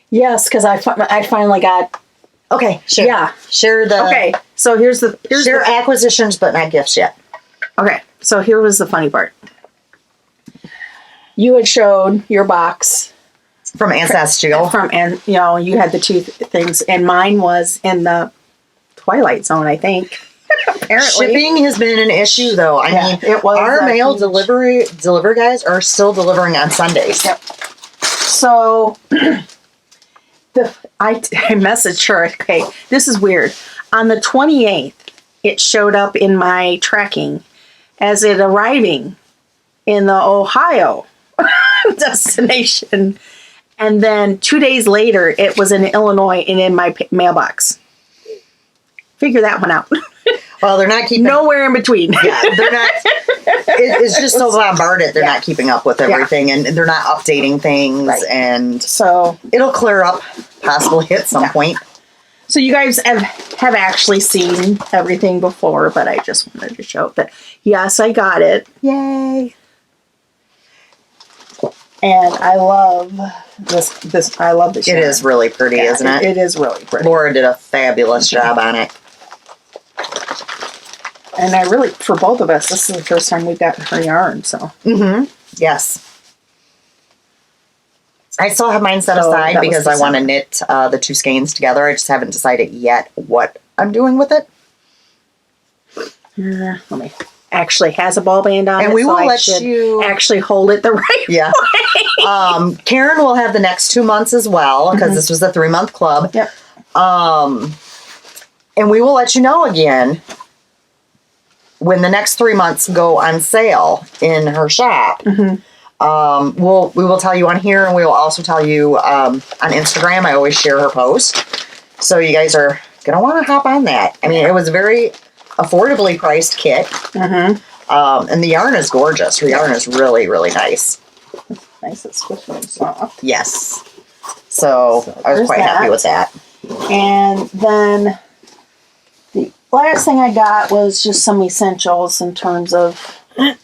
Yes, because I finally got... Okay, sure. Yeah. Share the... Okay, so here's share acquisitions, but not gifts yet. Okay, so here was the funny part. You had showed your box... From Ancestral. And you had the 2 things, and mine was in the Twilight Zone, I think. Apparently. Shipping has been an issue, though. I mean, it was our mail delivery guys are still delivering on Sundays. Yep. So, I messaged her, okay, this is weird. On the 28th, it showed up in my tracking as it arriving in the Ohio destination. And then 2 days later, it was in Illinois and in my mailbox. Figure that one out. Well, they're not keeping... Nowhere in between. Yeah, they're not... It's just so bombarded. They're not keeping up with everything, and they're not updating things, and... So... It'll clear up, possibly, at some point. So you guys have actually seen everything before, but I just wanted to show that, yes, I got it. Yay! And I love this. I love this. It is really pretty, isn't it? It is really pretty. Laura did a fabulous job on it. And I really, for both of us, this is the first time we've gotten her yarn, so. Mm-hmm. Yes. I still have mine set aside because I want to knit the 2 skeins together. I just haven't decided yet what I'm doing with it. Let me. Actually has a ball band on it, and we will so let you actually hold it the right way. Karen will have the next 2 months as well, because this was the 3-month club. Yep. And we will let you know again when the next 3 months go on sale in her shop. Mm-hmm. We will tell you on here, and we will also tell you on Instagram. I always share her post, so you guys are gonna want to hop on that. I mean, it was a very affordably priced kit. Mm-hmm. And the yarn is gorgeous. Her yarn is really, really nice. Nice and squishy and soft. Yes. So I was there's quite happy that. with that. And then the last thing I got was just some essentials in terms of, I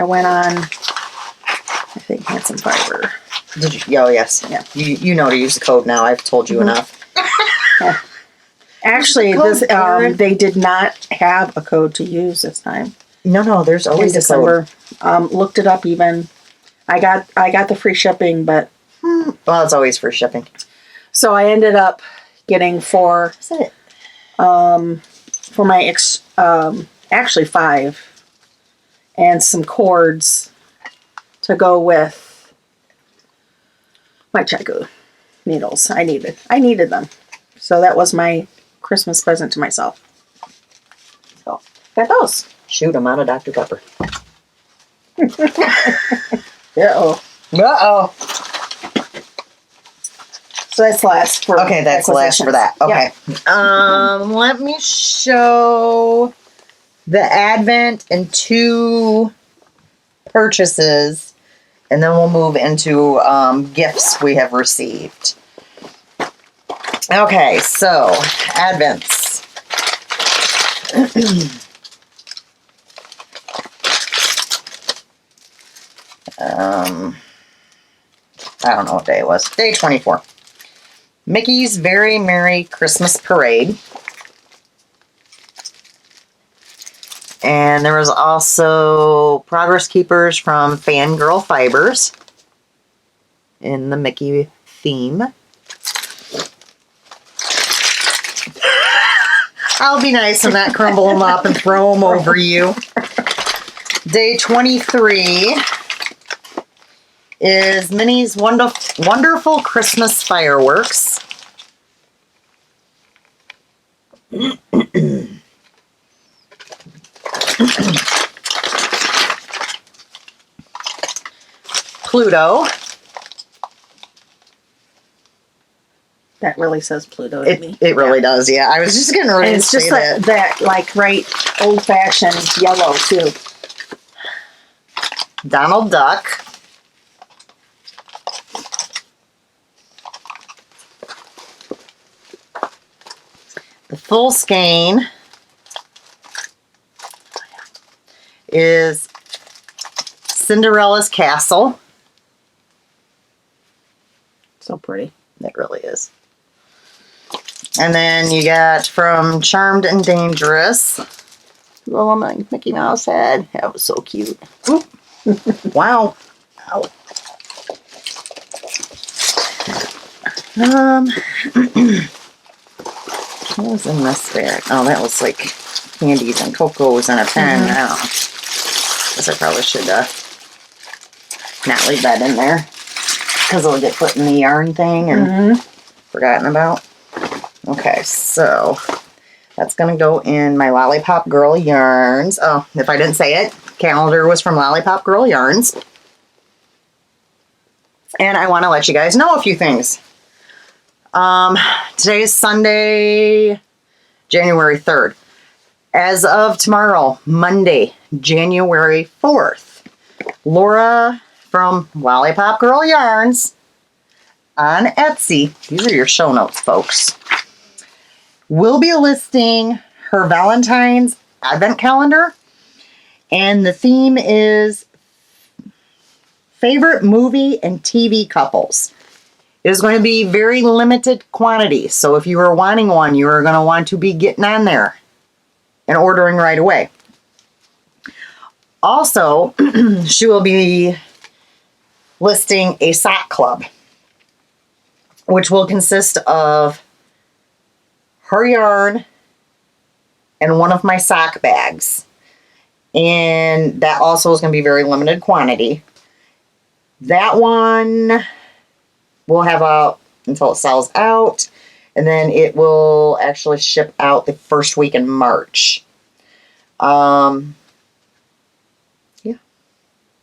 went on, I think, Handsome Fiber. Did you? Oh, yes. Yeah. You know to use the code now. I've told you enough. Yeah. Actually, Code, this Karen. they did not have a code to use this time. No, there's In always a code. December. Looked it up even. I got the free shipping, but Well, it's always for shipping. so I ended up getting four Is it? for my actually 5 and some cords to go with my Chico needles. I needed them. So that was my Christmas present to myself. So got those. Shoot, I'm out of Dr. Pepper. Uh-oh. Uh-oh. So that's last for Okay, that's the last for that. Okay. Yeah. Let me show the Advent and 2 purchases, and then we'll move into gifts we have received. Okay, so Advents. I don't know what day it was. Day 24. Mickey's Very Merry Christmas Parade. And there was also Progress Keepers from Fangirl Fibers in the Mickey theme. I'll be nice and not crumble them up and throw them over you. Day 23 is Minnie's Wonderful Christmas Fireworks. Pluto. That really says Pluto to me. It really does, yeah. I was just getting ready And to it's just say that like right old fashioned yellow too. Donald Duck. The full skein is Cinderella's Castle. So pretty. It really is. And then you got from Charmed and Dangerous. Little Mickey Mouse head. That was so cute. Wow. Ow. What was in this bag? Oh, that was like candies and cocos and a pen. I don't know. Guess I probably should not leave that in there because it'll get put in the yarn thing and forgotten about. Okay, so that's going to go in my Lollipop Girl Yarns. Oh, if I didn't say it, calendar was from Lollipop Girl Yarns. And I want to let you guys know a few things. Today is Sunday, January 3rd. As of tomorrow, Monday, January 4th, Laura from Lollipop Girl Yarns on Etsy, these are your show notes, folks, will be listing her Valentine's Advent Calendar. And the theme is favorite movie and TV couples. It is going to be very limited quantity. So if you are wanting one, you are going to want to be getting on there and ordering right away. Also, she will be listing a sock club, which will consist of her yarn and one of my sock bags. And that also is going to be very limited quantity. That one will have out until it sells out, and then it will actually ship out the first week in March. Yeah.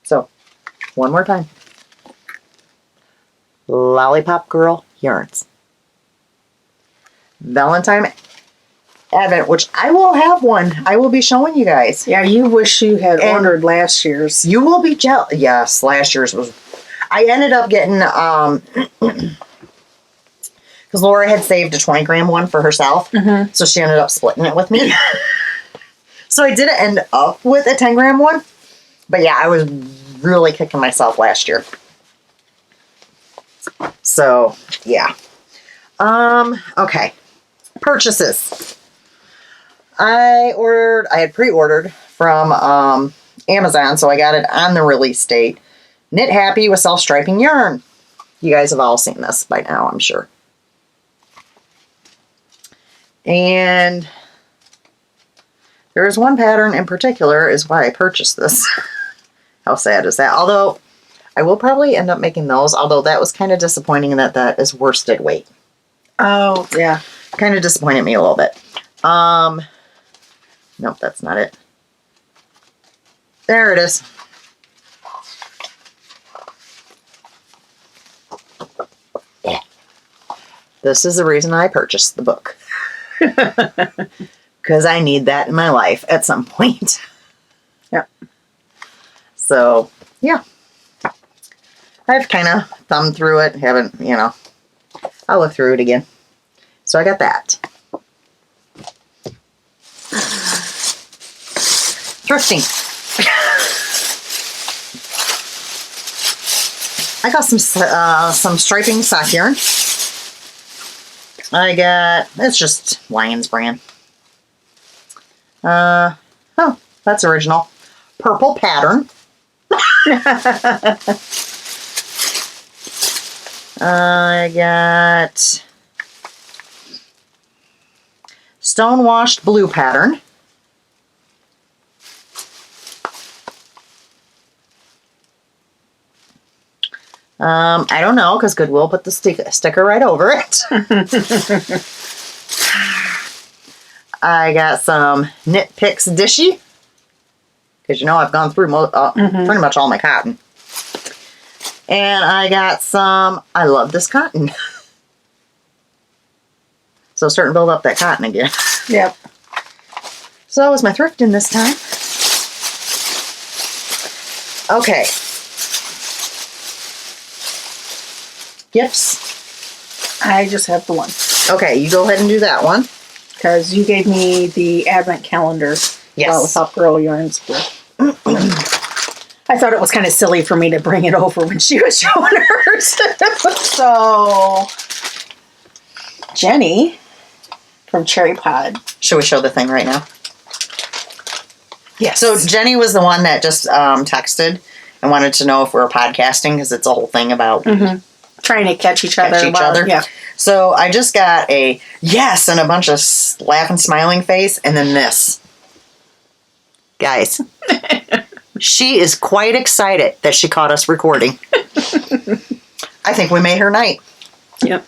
So, one more time. Lollipop Girl Yarns. Valentine Advent, which I will have one. I will be showing you guys. Yeah, you wish you had And ordered last year's. You will be jealous. Yes, last year's was. I ended up getting because Laura had saved a 20-gram one for herself, so she ended up splitting it with me. So I didn't end up with a 10-gram one, but yeah, I was really kicking myself last year. So yeah. Okay. Purchases. I had pre-ordered from Amazon, so I got it on the release date. Knit Happy with self-striping yarn. You guys have all seen this by now, I'm sure. And there is one pattern in particular is why I purchased this. How sad is that? Although, I will probably end up making those, although that was kind of disappointing that that is worsted weight. Oh, yeah. Kind of disappointed me a little bit. Nope, that's not it. There it is. Yeah. This is the reason I purchased the book. Because I need that in my life at some point. Yep. So, yeah. I've kind of thumbed through it. Haven't, I'll look through it again. So I got that. Thrifting. I got some striping sock yarn. It's just Lions brand. Oh, that's original. Purple pattern. I got stone-washed blue pattern. I don't know, because Goodwill put the sticker right over it. I got some Knit Picks Dishy, because I've gone through pretty much all my cotton. And I got some, I love this cotton. So starting to build up that cotton again. Yep. So that was my thrifting this time. Okay. Gifts. I just have the one. Okay, you go ahead and do that one. Because you gave me the advent calendar. Yes. Without Girl Yarn School. I thought it was kind of silly for me to bring it over when she was showing hers. So, Jenny from Cherry Pod. Should we show the thing right now? Yes. So Jenny was the one that just texted and wanted to know if we were podcasting, because it's a whole thing about trying to catch each other. Yeah. So I just got a yes and a bunch of laughing, smiling face, and then this. Guys, she is quite excited that she caught us recording. I think we made her night. Yep.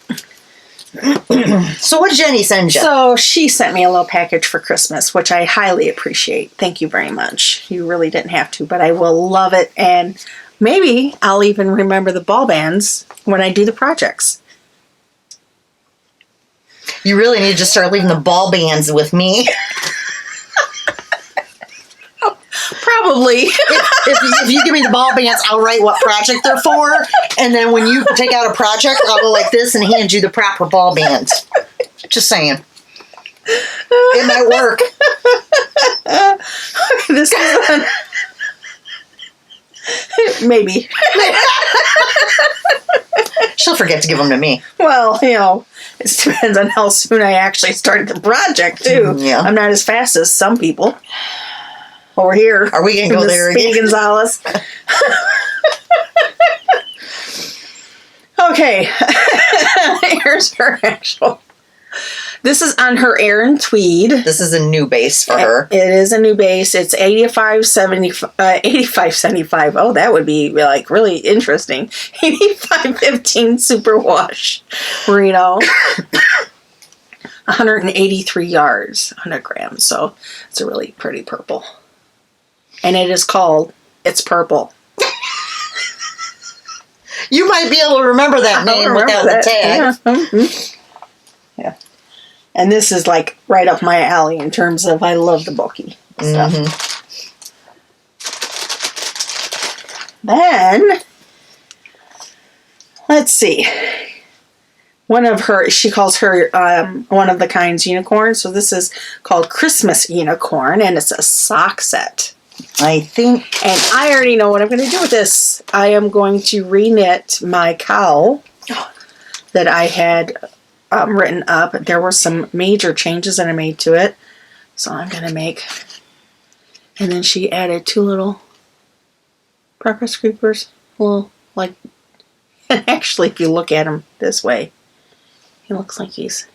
So what did Jenny send you? So she sent me a little package for Christmas, which I highly appreciate. Thank you very much. You really didn't have to, but I will love it. And maybe I'll even remember the ball bands when I do the projects. You really need to start leaving the ball bands with me. Probably. If you give me the ball bands, I'll write what project they're for, and then when you take out a project, I'll go like this and hand you the proper ball bands. Just saying. It might work. This is one. Maybe. She'll forget to give them to me. Well, it depends on how soon I actually started the project, too. Yeah. I'm not as fast as some people. Over here. Are we going to go there again? Gonzalez. Okay. Here's her actual. This is on her Aran tweed. This is a new base for her. It is a new base. It's 85.75. Oh, that would be like really interesting. 85.15 superwash merino. 183 yards, 100 grams. So it's a really pretty purple. And it is called It's Purple. You might be able to remember that name without the tag. Yeah. Mm-hmm. Yeah. And this is like right up my alley in terms of I love the bulky stuff. Then, let's see. One of her, she calls her one of the kinds unicorn. So this is called Christmas Unicorn, and it's a sock set. I think. And I already know what I'm going to do with this. I am going to reknit my cowl that I had written up. There were some major changes that I made to it. So I'm going to make... And then she added 2 little progress creepers. Well, like... And actually, if you look at him this way, he looks like he's...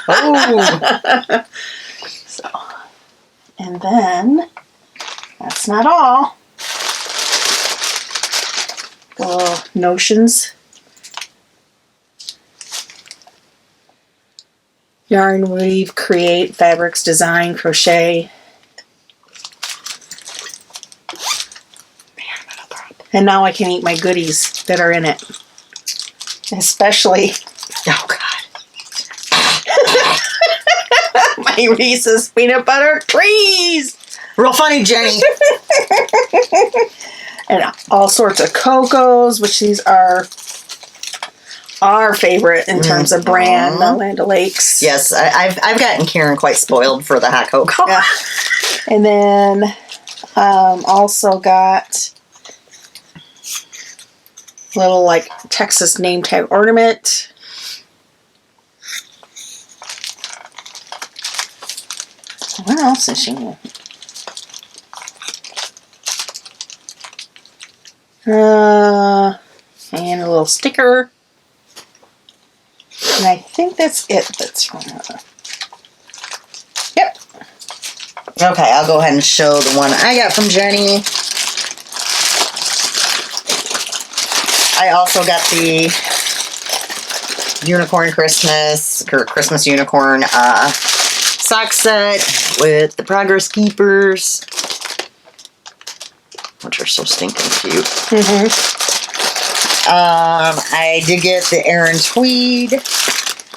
Oh! So... And then... That's not all. Notions. Yarn, weave, create, fabrics, design, crochet. And now I can eat my goodies that are in it. Especially... Oh, God. my Reese's peanut butter trees! Real funny, Jenny. And all sorts of cocos, which these are our favorite in terms of brand, the Land O'Lakes. Yes, I've gotten Karen quite spoiled for the hot cocoa. Yeah. And then also got little like Texas name tag ornament. What else is she in? And a little sticker. And I think that's it. That's from her. Yep. Okay, I'll go ahead and show the one I got from Jenny. I also got the Unicorn Christmas, or Christmas Unicorn sock set with the Progress Keepers, which are so stinking cute. I did get the Aran Tweed.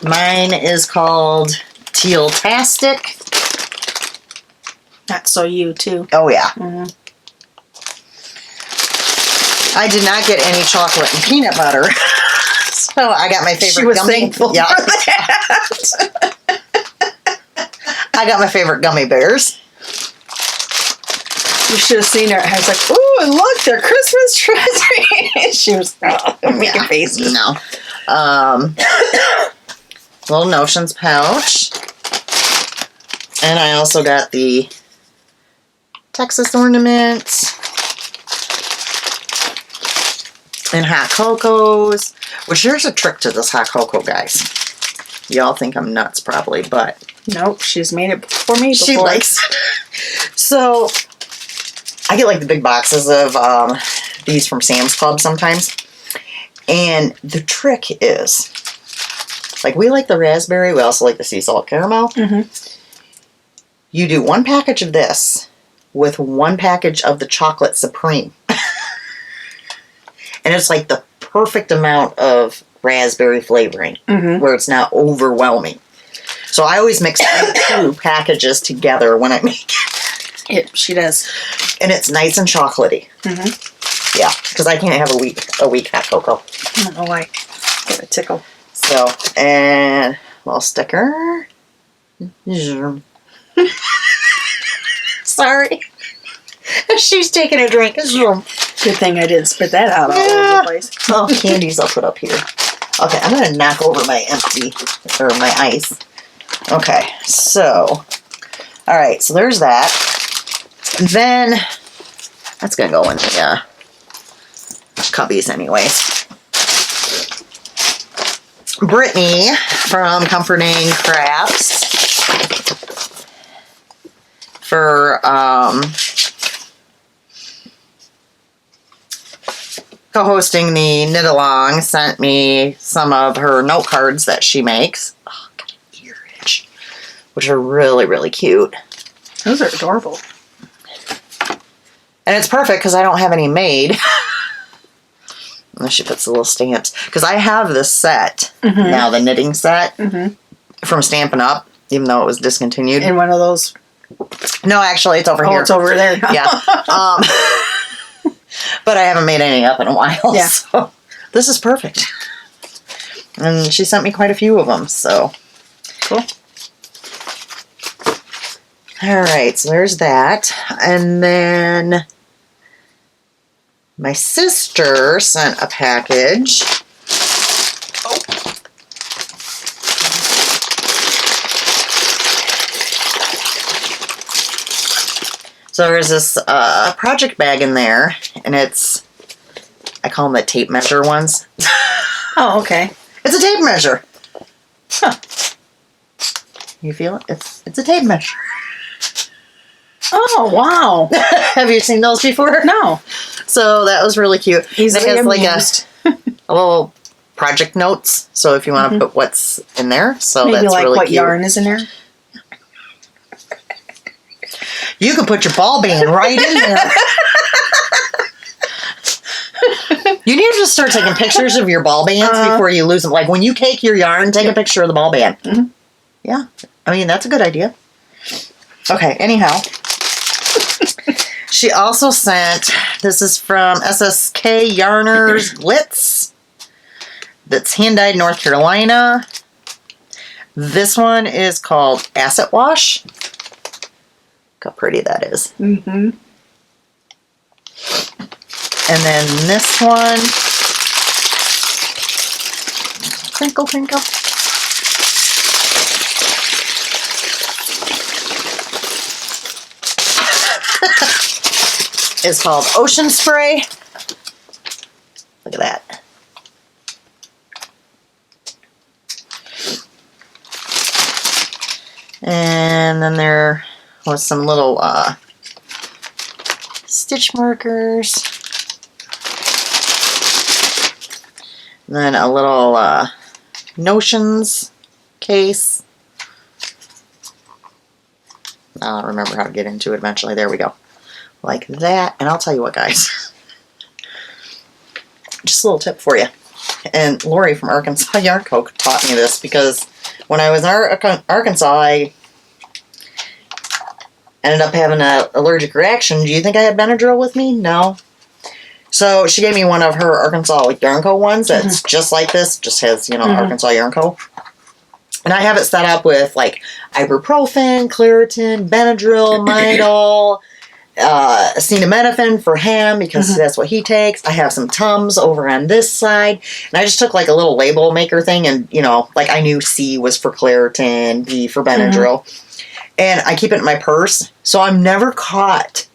Mine is called Teal-tastic. That's so you too. Oh, yeah. I did not get any chocolate and peanut butter. So I got my favorite She was gummy. thankful Yeah. for that. I got my favorite gummy bears. You should have seen her. I was like, ooh, and look, they're Christmas trees. She was making faces. No. Little Notions pouch. And I also got the Texas ornaments. And hot cocos. Which there's a trick to this hot cocoa, guys. Y'all think I'm nuts probably, but... Nope, she's made it for me before. She likes it. So... I get like the big boxes of these from Sam's Club sometimes. And the trick is, like we like the raspberry, we also like the sea salt caramel. You do 1 package of this with 1 package of the chocolate supreme. And it's like the perfect amount of raspberry flavoring where it's not overwhelming. So I always mix 2 packages together when I make it. She does. And it's nice and chocolatey. Yeah, because I can't have a weak hot cocoa. I don't know why. Get a tickle. So, and a little sticker. Sorry. She's taking a drink. Good thing I didn't spit that out all over the place. Oh, candies I'll put up here. Okay, I'm going to knock over my my ice. Okay, so, alright, so there's that. Then, that's going to go in the cubbies anyways. Brittany from Comforting Crafts for co-hosting the knit along sent me some of her note cards that she makes. Oh, I got an ear itch. Which are really, really cute. Those are adorable. And it's perfect because I don't have any made. And then she puts the little stamps. Because I have this set now, the knitting set from Stampin' Up, even though it was discontinued. In one of those. No, actually, it's over here. Oh, it's over there. Yeah. But I haven't made any up in a while. Yeah. So this is perfect. And she sent me quite a few of them, so. Cool. All right, so there's that. And then my sister sent a package. So there's this project bag in there, and it's, I call them the tape measure ones. Oh, okay. It's a tape measure. Huh. You feel it? It's a tape measure. Oh, wow. Have you seen those before? No. So that was really cute. Easily it has like amused. a little project notes. So if you want to put what's in there, so Maybe that's like really what cute. yarn is in there. You could put your ball band right in there. You need to just start taking pictures of your ball bands before you lose them. Like when you cake your yarn, take a picture of the ball band. Yeah. I mean, that's a good idea. Okay, anyhow. She also sent, this is from SSK Yarners Glitz. That's hand-dyed North Carolina. This one is called Asset Wash. Look how pretty that is. Mm-hmm. And then this one, crinkle, crinkle. is called Ocean Spray. Look at that. And then there was some little stitch markers. And then a little notions case. I'll remember how to get into it eventually. There we go. Like that. And I'll tell you what, guys. Just a little tip for you. And Lori from Arkansas Yarn Co. taught me this because when I was in Arkansas, I ended up having an allergic reaction. Do you think I had Benadryl with me? No. So she gave me one of her Arkansas Yarn Co. ones that's just like this. Just has, you know, Arkansas Yarn Co. And I have it set up with like ibuprofen, Claritin, Benadryl, Midol, acetaminophen for him because that's what he takes. I have some Tums over on this side. And I just took like a little label maker thing and, you know, like I knew C was for Claritin, B for Benadryl. And I keep it in my purse. So I'm never caught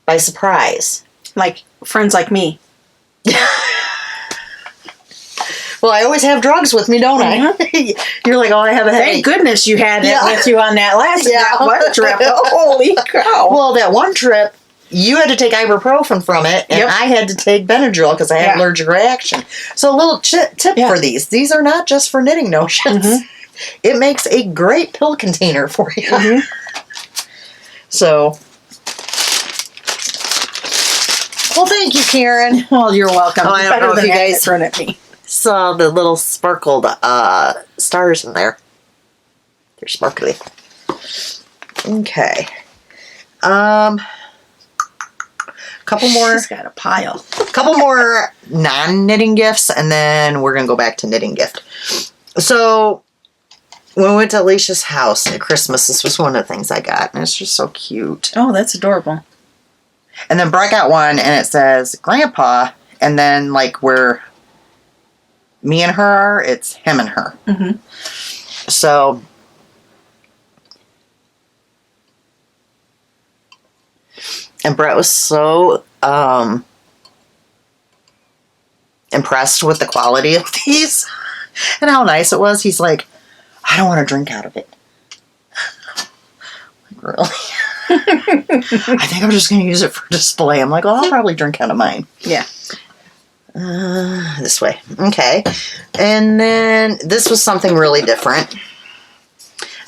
by surprise. Like friends like me. Well, I always have drugs with me, don't I? You're like, oh, I have a headache. Thank goodness you had it with you on that last that one trip. Holy cow. Well, that one trip, you had to take ibuprofen from it, and I had to take Benadryl because I had an allergic reaction. So a little tip for these. These are not just for knitting notions. It makes a great pill container for you. So, well, thank you, Karen. Well, you're welcome. Oh, I don't know if you guys thrown at me. Saw the little sparkled stars in there. They're sparkly. Okay. Couple more. She's got a pile. Couple more non-knitting gifts, and then we're gonna go back to knitting gift. So when we went to Alisha's house at Christmas, this was one of the things I got, and it's just so cute. Oh, that's adorable. And then Brett got one, and it says Grandpa, and then like where me and her are, it's him and her. So and Brett was so impressed with the quality of these and how nice it was. He's like, I don't want to drink out of it. Like, really? I think I'm just going to use it for display. I'm like, well, I'll probably drink out of mine. Yeah. This way. Okay. And then this was something really different.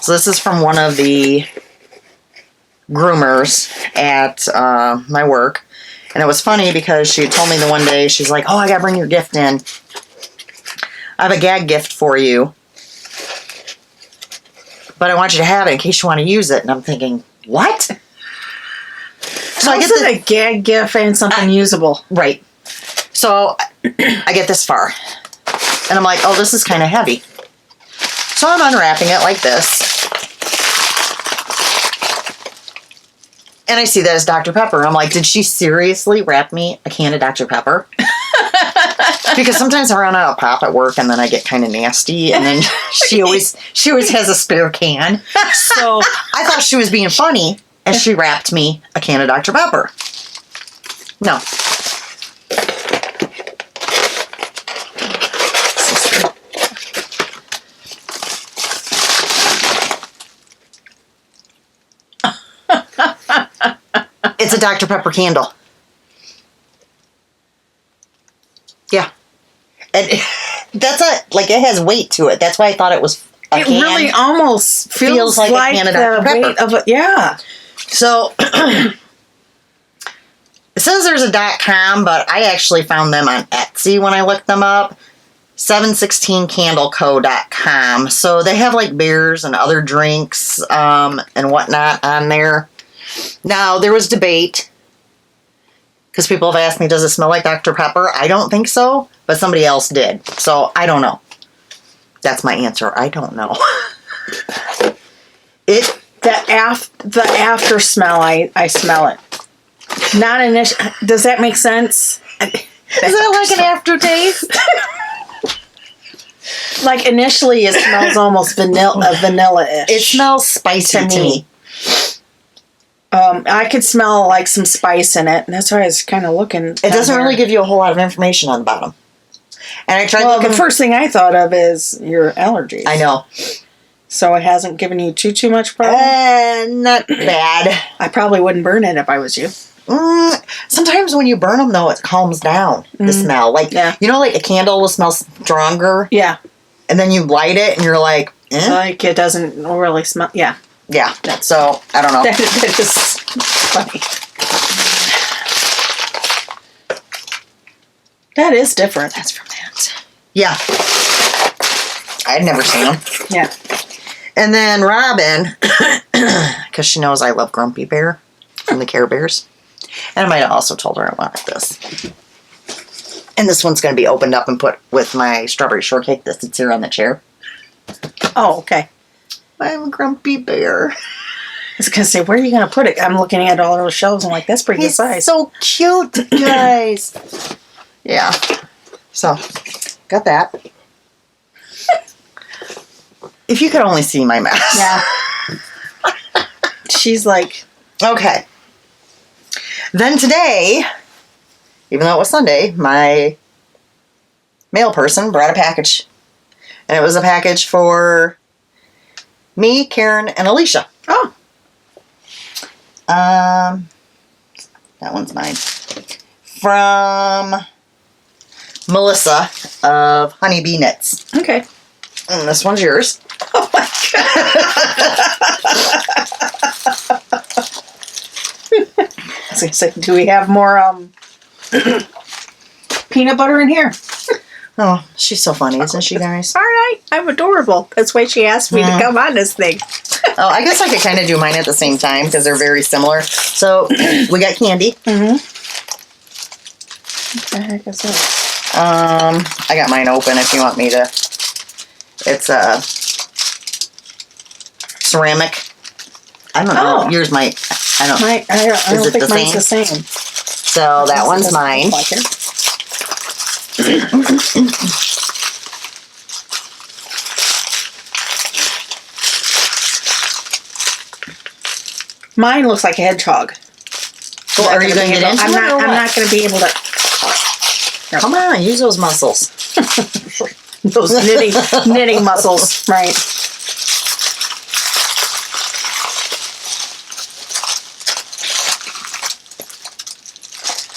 So this is from one of the groomers at my work. And it was funny because she told me the one day, she's like, oh, I gotta bring your gift in. I have a gag gift for you. But I want you to have it in case you want to use it. And I'm thinking, what? So I get a gag gift and something usable. Right. So I get this far. And I'm like, oh, this is kind of heavy. So I'm unwrapping it like this. And I see that it's Dr. Pepper. I'm like, did she seriously wrap me a can of Dr. Pepper? Because sometimes I run out of pop at work and then I get kind of nasty. And then she always has a spare can. So I thought she was being funny and she wrapped me a can of Dr. Pepper. No. It's a Dr. Pepper candle. Yeah. And that's it has weight to it. That's why I thought it was a can. It really almost feels like a can of Dr. Pepper. weight of yeah. So, it says there's a .com, but I actually found them on Etsy when I looked them up. 716candleco.com. So they have like beers and other drinks and whatnot on there. Now, there was debate because people have asked me, does it smell like Dr. Pepper? I don't think so, but somebody else did. So, I don't know. That's my answer. I don't know. The after smell, I smell it. Not initial. Does that make sense? Is that like an aftertaste? Like initially, it smells almost vanilla-ish. It smells spicy to me. I could smell like some spice in it, and that's why I was kind of looking. It doesn't really give you a whole lot of information on the bottom. And I tried looking. The first thing I thought of is your allergies. I know. So it hasn't given you too much problem? Not bad. I probably wouldn't burn it if I was you. Sometimes when you burn them, though, it calms down the smell. Like, you know, like a candle will smell stronger? Yeah. And then you light it and you're like, eh? Like it doesn't really smell. Yeah. Yeah. So, I don't know. That is funny. That is different. That's from that. Yeah. I'd never seen them. Yeah. And then Robin, because she knows I love Grumpy Bear from the Care Bears. And I might have also told her I wanted this. And this one's going to be opened up and put with my strawberry shortcake that sits here on the chair. Oh, okay. I'm a Grumpy Bear. I was going to say, where are you going to put it? I'm looking at all those shelves. I'm like, that's pretty good size. So cute, guys. Yeah. So, got that. If you could only see my mess. Yeah. She's like... Okay. Then today, even though it was Sunday, my mail person brought a package. And it was a package for me, Karen, and Alisha. Oh. That one's mine. From Melissa of Honeybee Knits. Okay. And this one's yours. Oh my God. I was going to say, do we have more peanut butter in here? Oh, she's so funny, isn't she, guys? All right. I'm adorable. That's why she asked me to come on this thing. Oh, I guess I could kind of do mine at the same time because they're very similar. So, we got candy. Mm-hmm. What the heck is that? I got mine open if you want me to. It's a ceramic. I don't know. Oh. Yours might. I don't think mine's the same. So that one's mine. Like it. Mine looks like a hedgehog. Well, are you going to get into I'm it or not what? going to be able to. No. Come on, use those muscles. Those knitting muscles, right?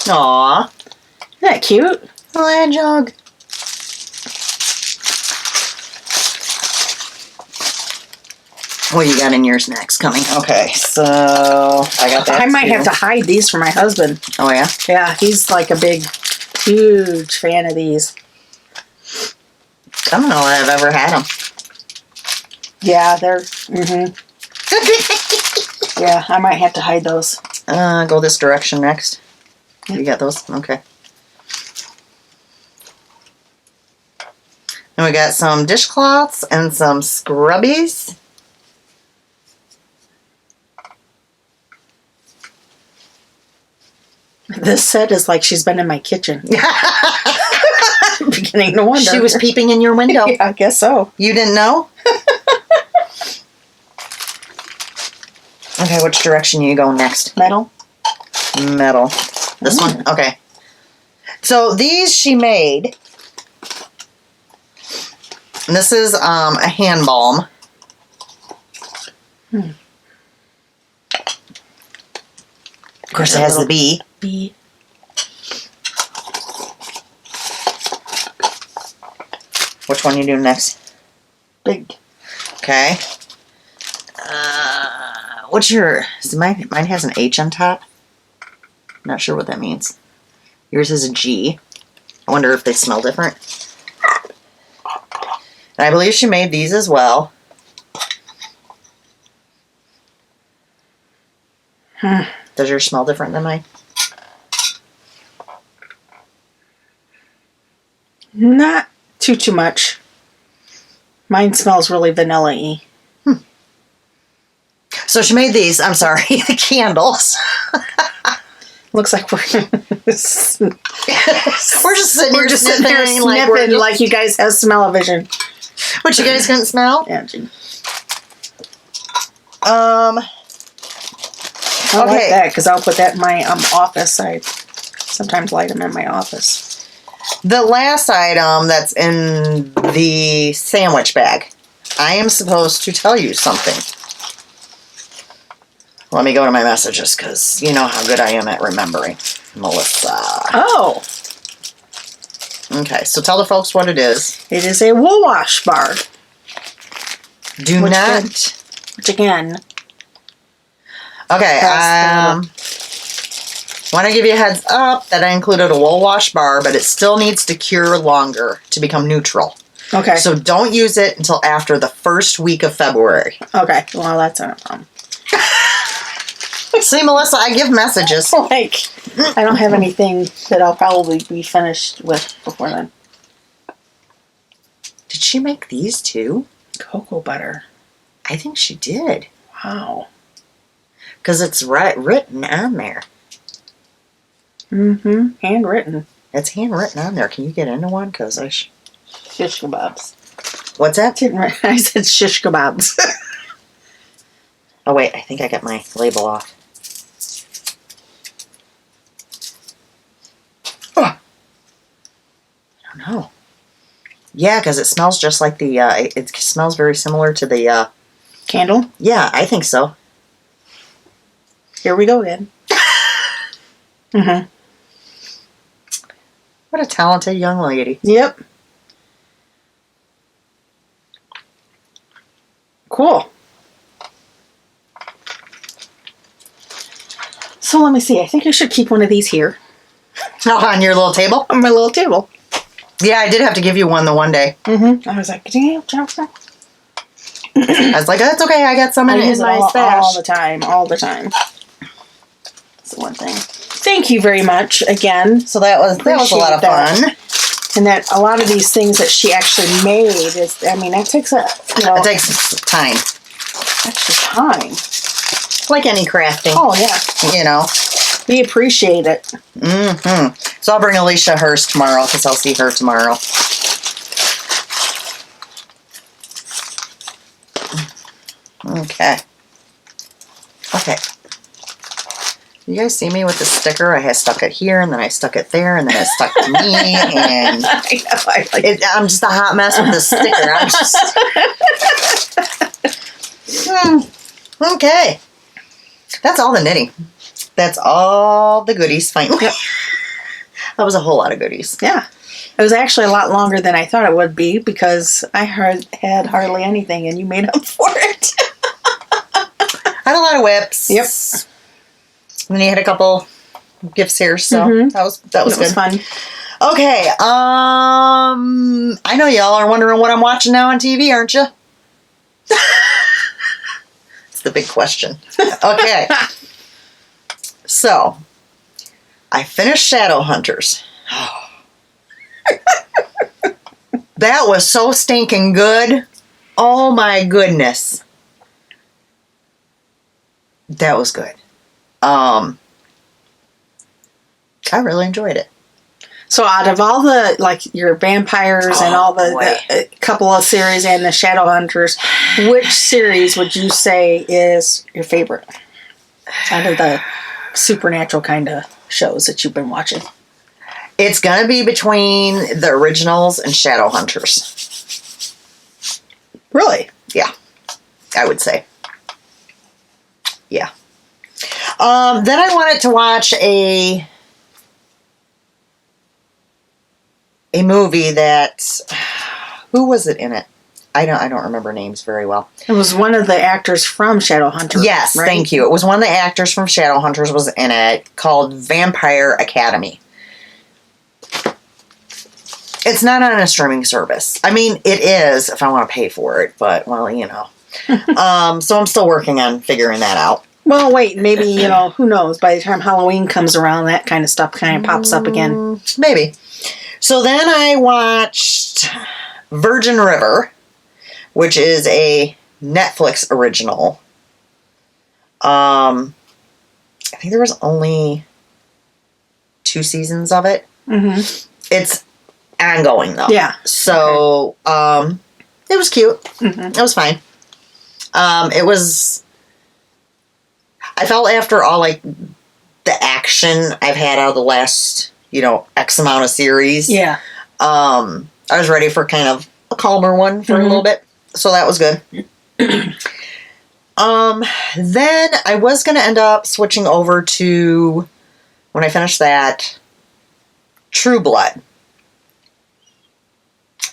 Aww. Isn't that cute? Oh, hedgehog. What you got in yours next coming? Okay, so I got that. I might too. have to hide these for my husband. Oh, yeah? Yeah, he's like a big, huge fan of these. I don't know that I've ever had them. Yeah, they're. Yeah, I might have to hide those. Go this direction next. You got those? Okay. And we got some dishcloths and some scrubbies. This set is like she's been in my kitchen. I'm beginning to wonder. She was peeping in your window. Yeah, I guess so. You didn't know? Okay, which direction you go next? Metal. Metal. This one? Okay. So these she made. And this is a hand balm. Of course, it has the bee. Bee. Which one you doing next? Big. Okay. What's your... Mine has an H on top. Not sure what that means. Yours is a G. I wonder if they smell different. And I believe she made these as well. Does yours smell different than mine? Not too much. Mine smells really vanilla-y. So she made these, I'm sorry, the candles. Looks like we're We're just sitting here sitting there sniffing like you guys have smell-o-vision. What you guys couldn't smell? Yeah, gee. Okay. I like that because I'll put that in my office. I sometimes light them in my office. The last item that's in the sandwich bag. I am supposed to tell you something. Let me go to my messages because you know how good I am at remembering. Melissa. Oh. Okay, so tell the folks what it is. It is a wool wash bar. Which again. Okay, want to give you a heads up that I included a wool wash bar, but it still needs to cure longer to become neutral. Okay. So don't use it until after the first week of February. Okay. Well, that's not a problem. See, Melissa, I give messages. Like, I don't have anything that I'll probably be finished with before then. Did she make these too? Cocoa butter. I think she did. Wow. Because it's written on there. Mm-hmm. Handwritten. It's handwritten on there. Can you get into one? Because Shish kebabs. What's that? I said shish kebabs. Oh, wait. I think I got my label off. Oh. I don't know. Yeah, because it smells just like the... it smells very similar to the... Candle? Yeah, I think so. Here we go again. Mm-hmm. What a talented young lady. Yep. Cool. So let me see. I think I should keep one of these here. Oh, on your little table? On my little table. Yeah, I did have to give you one the one day. Mm-hmm. I was like, damn, I was like, that's okay. I got some in my stash. All the time. All the time. That's the one thing. Thank you very much again. So that was a lot of fun. And that a lot of these things that she actually made is, I mean, that takes it takes time. Extra time. Like any crafting. Oh, yeah. You know. We appreciate it. Mm-hmm. So I'll bring Alisha hers tomorrow because I'll see her tomorrow. Okay. Okay. You guys see me with the sticker? I stuck it here, and then I stuck it there, and then it stuck to me, and I'm just a hot mess with this sticker. I'm just... Okay. That's all the knitting. That's all the goodies, finally. That was a whole lot of goodies. Yeah. It was actually a lot longer than I thought it would be because I had hardly anything, and you made up for it. I had a lot of whips. Yep. And then you had a couple gifts here, so that was good. Was fun. Okay, I know y'all are wondering what I'm watching now on TV, aren't you? It's the big question. Okay. So, I finished Shadowhunters. That was so stinking good. Oh my goodness. That was good. I really enjoyed it. So out of all the, like, your vampires and all the couple of series and the Shadowhunters, which series would you say is your favorite out of the supernatural kind of shows that you've been watching? It's going to be between the originals and Shadowhunters. Really? Yeah, I would say. Yeah. Then I wanted to watch a movie that, who was it in it? I don't remember names very well. It was one of the actors from Shadowhunters. Yes, right? thank you. It was one of the actors from Shadowhunters was in it, called Vampire Academy. It's not on a streaming service. I mean, it is if I want to pay for it, but, well, you know. So I'm still working on figuring that out. Well, wait, maybe, you know, who knows? By the time Halloween comes around, that kind of stuff kind of pops up again. Maybe. So then I watched Virgin River, which is a Netflix original. I think there was only 2 seasons of it. Mm-hmm. It's ongoing, though. Yeah. So, it was cute. Mm-hmm. It was fine. It was... I felt after all, like, the action I've had out of the last, X amount of series. Yeah. I was ready for kind of a calmer one for a little bit. So that was good. Then I was going to end up switching over to, when I finished that, True Blood.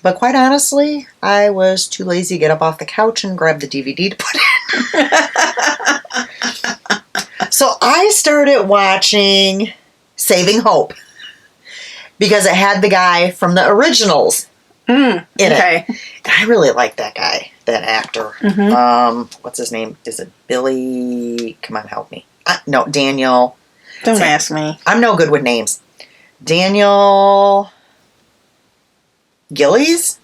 But quite honestly, I was too lazy to get up off the couch and grab the DVD to put in. So I started watching Saving Hope because it had the guy from the originals in it. And I really like that guy, that actor. What's his name? Is it Billy? Come on, help me. No, Daniel. Don't ask me. I'm no good with names. Daniel Gillies?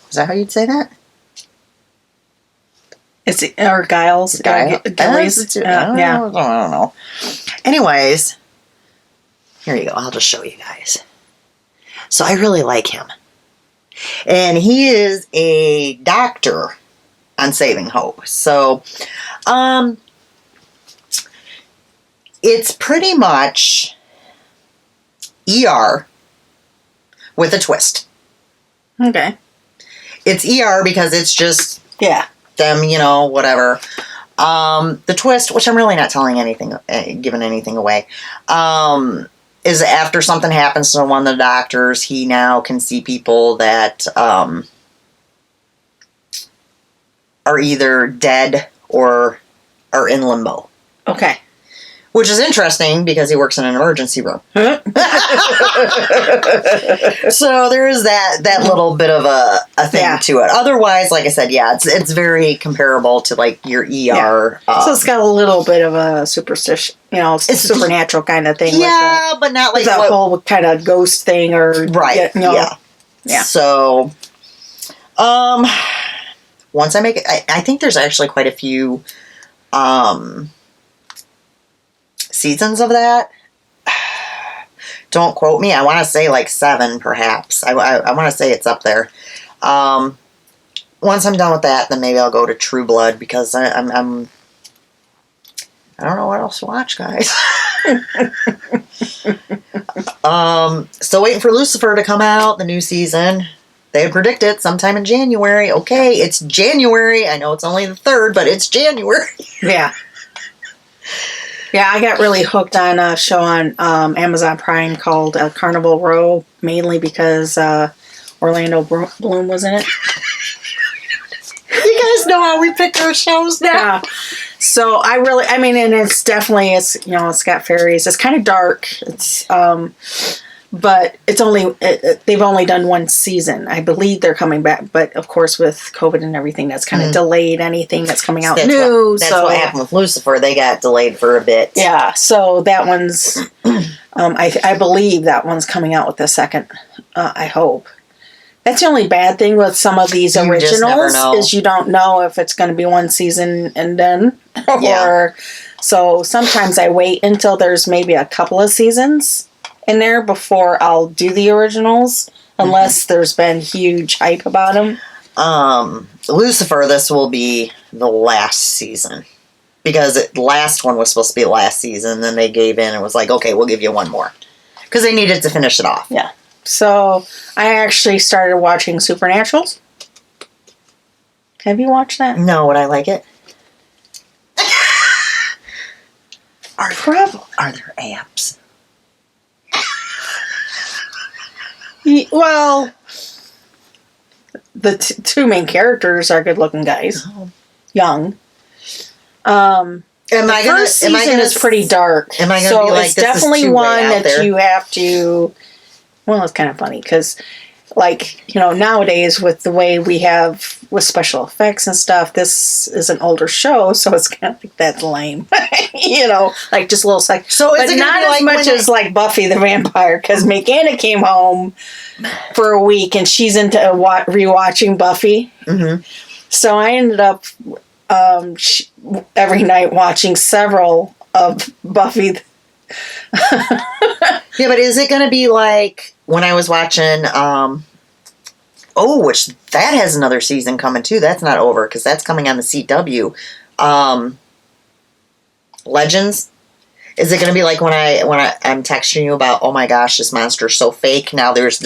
Is that how you'd say that? Is it, or Giles? Gillies? I don't know. Anyways, here you go. I'll just show you guys. So I really like him. And he is a doctor on Saving Hope. So, it's pretty much ER with a twist. Okay. It's ER because it's just Yeah. them, whatever. The twist, which I'm really not telling anything, giving anything away, is after something happens to one of the doctors, he now can see people that are either dead or are in limbo. Okay. Which is interesting because he works in an emergency room. So there is that little bit of a thing to it. Otherwise, like I said, it's very comparable to like your ER. Yeah. So it's got a little bit of a superstition, it's a supernatural kind of thing. Yeah, but not like that whole kind of ghost thing or right. Yeah. So, once I make it, I think there's actually quite a few seasons of that. Don't quote me. I want to say like 7, perhaps. I want to say it's up there. Once I'm done with that, then maybe I'll go to True Blood because I don't know what else to watch, guys. Still waiting for Lucifer to come out, the new season. They had predicted sometime in January. Okay, it's January. I know it's only the 3rd, but it's January. Yeah. Yeah, I got really hooked on a show on Amazon Prime called Carnival Row, mainly because Orlando Bloom was in it. You guys know how we pick our shows now. So and it's definitely, it's got fairies. It's kind of dark. It's, but it's only, they've only done one season. I believe they're coming back, but of course with COVID and everything, that's kind of delayed anything that's coming out new. That's what happened with Lucifer. They got delayed for a bit. Yeah. So that one's, I believe that one's coming out with the second, I hope. That's the only bad thing with some of these originals is you don't know if it's going to be one season and then, or so sometimes I wait until there's maybe a couple of seasons in there before I'll do the originals, unless there's been huge hype about them. Lucifer, this will be the last season because the last one was supposed to be last season. Then they gave in and was like, okay, we'll give you one more because they needed to finish it off. Yeah. So I actually started watching Supernaturals. Have you watched that? No, would I like it? Are there apps? Well, the two main characters are good-looking guys, young. The first season is pretty dark, am I gonna be like, it's definitely one that you have to. Well, it's kind of funny because, nowadays with the way we have with special effects and stuff, this is an older show, so it's kind of like that's lame. Just a little sec. So but not as much as like Buffy the Vampire, because McAnna came home for a week and she's into rewatching Buffy. Mm-hmm. So I ended up every night watching several of Buffy. Yeah, but is it going to be like when I was watching, which that has another season coming too. That's not over because that's coming on the CW. Legends. Is it going to be like when I'm texting you about, oh my gosh, this monster's so fake. Now there's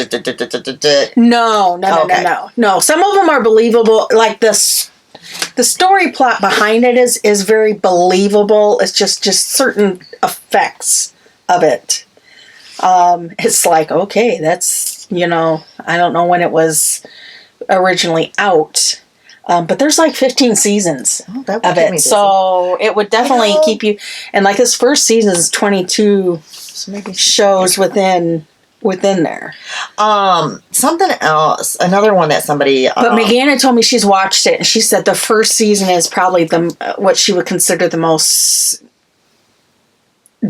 No. Some of them are believable. Like this. The story plot behind it is very believable. It's just certain effects of it. It's like, okay, that's, I don't know when it was originally out. But there's like 15 seasons of it. So it would definitely keep you. And like this first season is 22 shows within there. Something else, another one that somebody. But McAnna told me she's watched it, and she said the first season is probably what she would consider the most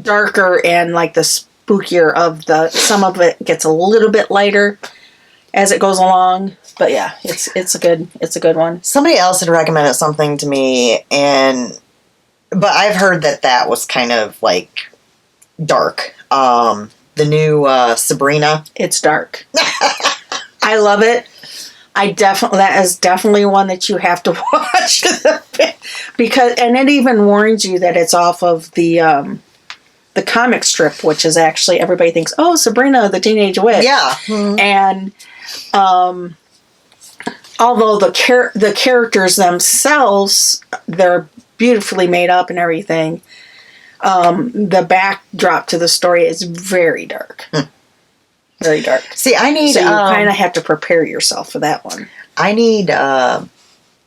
darker and like the spookier of the. Some of it gets a little bit lighter as it goes along, but yeah, it's a good one. Somebody else had recommended something to me, but I've heard that was kind of like dark. The new Sabrina. It's dark. I love it. That is definitely one that you have to watch and it even warns you that it's off of the comic strip, which is actually everybody thinks, oh, Sabrina the Teenage Witch. Yeah, and although the characters themselves, they're beautifully made up and everything. The backdrop to the story is very dark. Very dark. See, I need... So you kind of have to prepare yourself for that one. I need... what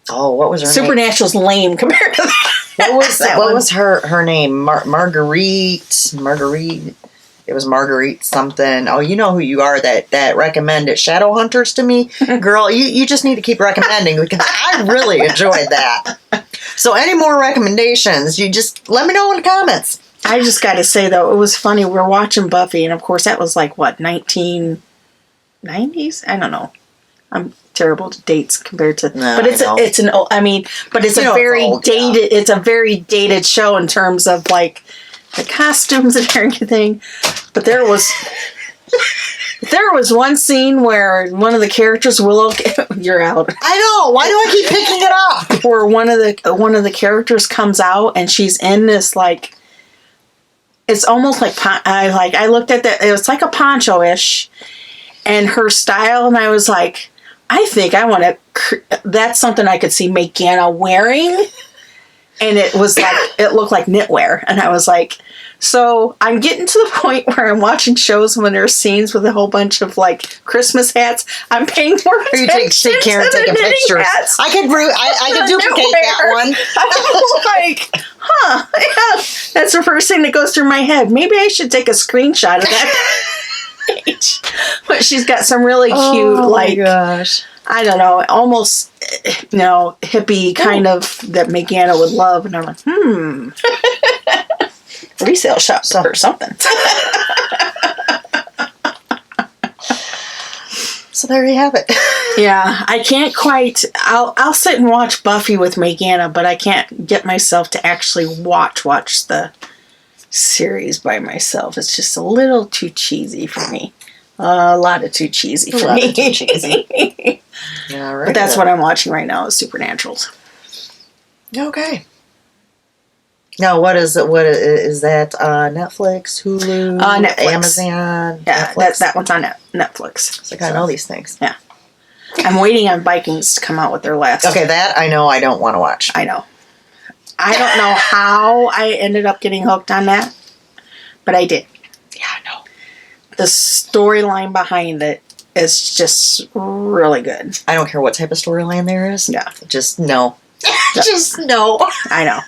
was her name? Supernatural's lame compared to that. What was her name? Marguerite. It was Marguerite something. Oh, you know who you are that recommended Shadowhunters to me? Girl, you just need to keep recommending because I really enjoyed that. So any more recommendations, you just let me know in the comments. I just got to say, though, it was funny. We're watching Buffy, and of course that was like, what, 1990s? I don't know. I'm terrible to dates compared to... No, but it's a very dated... Yeah. It's a very dated show in terms of, like, the costumes and everything. But there was one scene where one of the characters, Willow, you're out. I know. Why do I keep picking it up? Where one of the characters comes out and she's in this like, it's almost like I looked at that. It was like a poncho-ish, and her style, and I was like, I think I want to. That's something I could see McAnna wearing. And it was like, it looked like knitwear. And I was like, So I'm getting to the point where I'm watching shows when there's scenes with a whole bunch of like Christmas hats. I'm paying more attention. You take care and to the taking knitting pictures. hats I could duplicate that one. I'm like, yeah, that's the first thing that goes through my head. Maybe I should take a screenshot of that page. But she's got some really cute, like, gosh. I don't know, almost, hippie kind of that Megana would love. And I'm like, resale shop or something. So there you have it. Yeah, I can't quite. I'll sit and watch Buffy with Megana, but I can't get myself to actually watch the series by myself. It's just a little too cheesy for me. A lot of too cheesy for me. Too cheesy. Yeah, right. But that's what I'm watching right now is Supernaturals. Okay. Now, what is it? What is that? Netflix, Hulu, Netflix. Amazon. Yeah, Netflix? that one's on Netflix. So I gotta know these things. Yeah, I'm waiting on Vikings to come out with their last. Okay, that I know. I don't want to watch. I know. I don't know how I ended up getting hooked on that, but I did. Yeah, I know. The storyline behind it is just really good. I don't care what type of storyline there is. Yeah, just no. Just no. I know.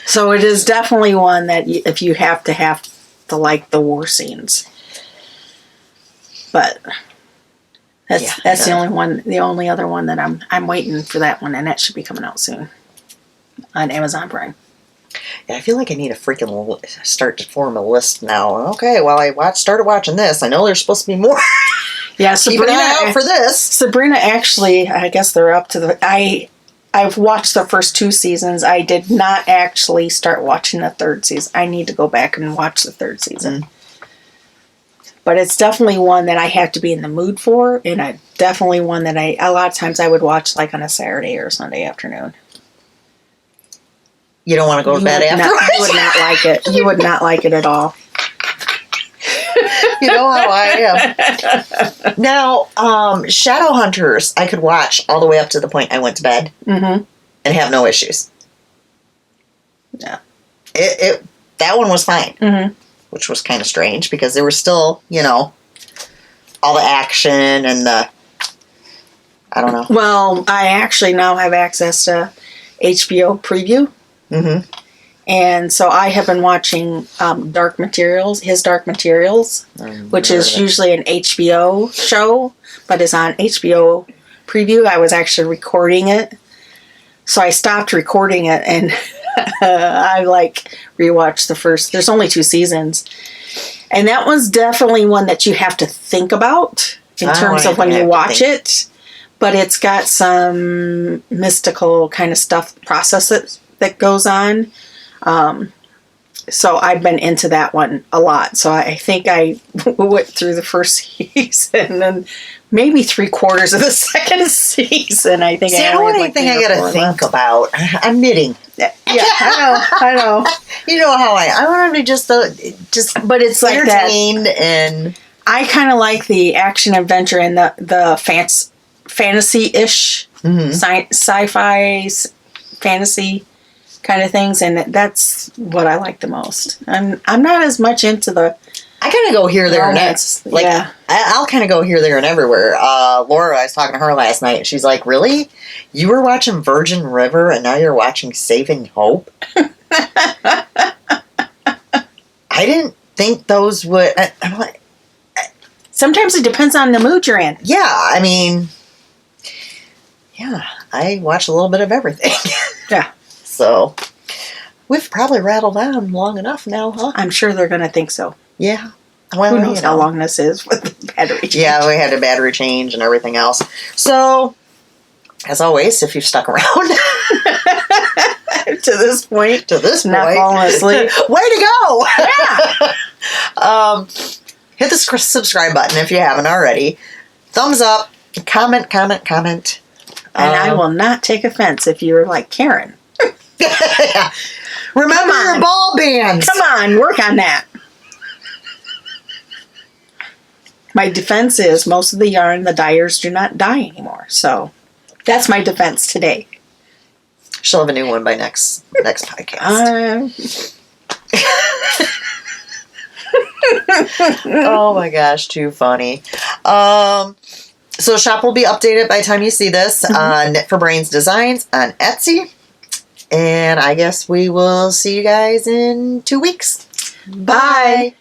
So it is definitely one that if you have to like the war scenes. But that's the only other one that I'm waiting for that one, and that should be coming out soon on Amazon Prime. Yeah, I feel like I need a freaking start to form a list now. Okay, well started watching this. I know there's supposed to be more. Yeah, Sabrina, keep an eye out for this. Sabrina, actually, I guess they're up to the. I've watched the first 2 seasons. I did not actually start watching the 3rd season. I need to go back and watch the 3rd season. But it's definitely one that I have to be in the mood for, and definitely one that a lot of times I would watch like on a Saturday or Sunday afternoon. You don't want to go to bed afterwards? You would not like it. You would not like it at all. You know how I am. Now, Shadowhunters, I could watch all the way up to the point I went to bed and have no issues. Yeah. That one was fine, which was kind of strange because there was still, all the action and the, I don't know. Well, I actually now have access to HBO Preview. Mm-hmm. And so I have been watching Dark Materials, which is usually an HBO show, but is on HBO Preview. I was actually recording it. So I stopped recording it and I rewatched the first. There's only 2 seasons. And that one's definitely one that you have to think about in terms of when you watch it. But it's got some mystical kind of stuff, process that goes on. So I've been into that one a lot. So I think I went through the first season and maybe 3/4 of the second season. I think. See, I don't anything I gotta think about. I'm knitting. Yeah, I know. You know how I want to be just, but it's like entertained that, and I kind of like the action adventure and the fantasy-ish, sci-fi, fantasy kind of things, and that's what I like the most. I'm not as much into the. I kind of go here, there, and there. I'll kind of go here, there, and everywhere. Laura, I was talking to her last night, and she's like, "Really? You were watching Virgin River, and now you're watching Saving Hope?" I didn't think those would. I'm like, sometimes it depends on the mood you're in. Yeah, I mean, yeah, I watch a little bit of everything. Yeah. So, we've probably rattled on long enough now, huh? I'm sure they're going to think so. Yeah. Well, who knows how long this is with the battery change. Yeah, we had a battery change and everything else. So, as always, if you've stuck around to this point, not falling asleep, way to go! Yeah. Hit the subscribe button if you haven't already. Thumbs up. Comment. And I will not take offense if you're like Karen. Remember your ball bands. Come on, work on that. My defense is most of the yarn, the dyers do not dye anymore. So that's my defense today. She'll have a new one by next podcast. Oh my gosh, too funny. So shop will be updated by the time you see this on Knit for Brains Designs on Etsy. And I guess we will see you guys in 2 weeks. Bye.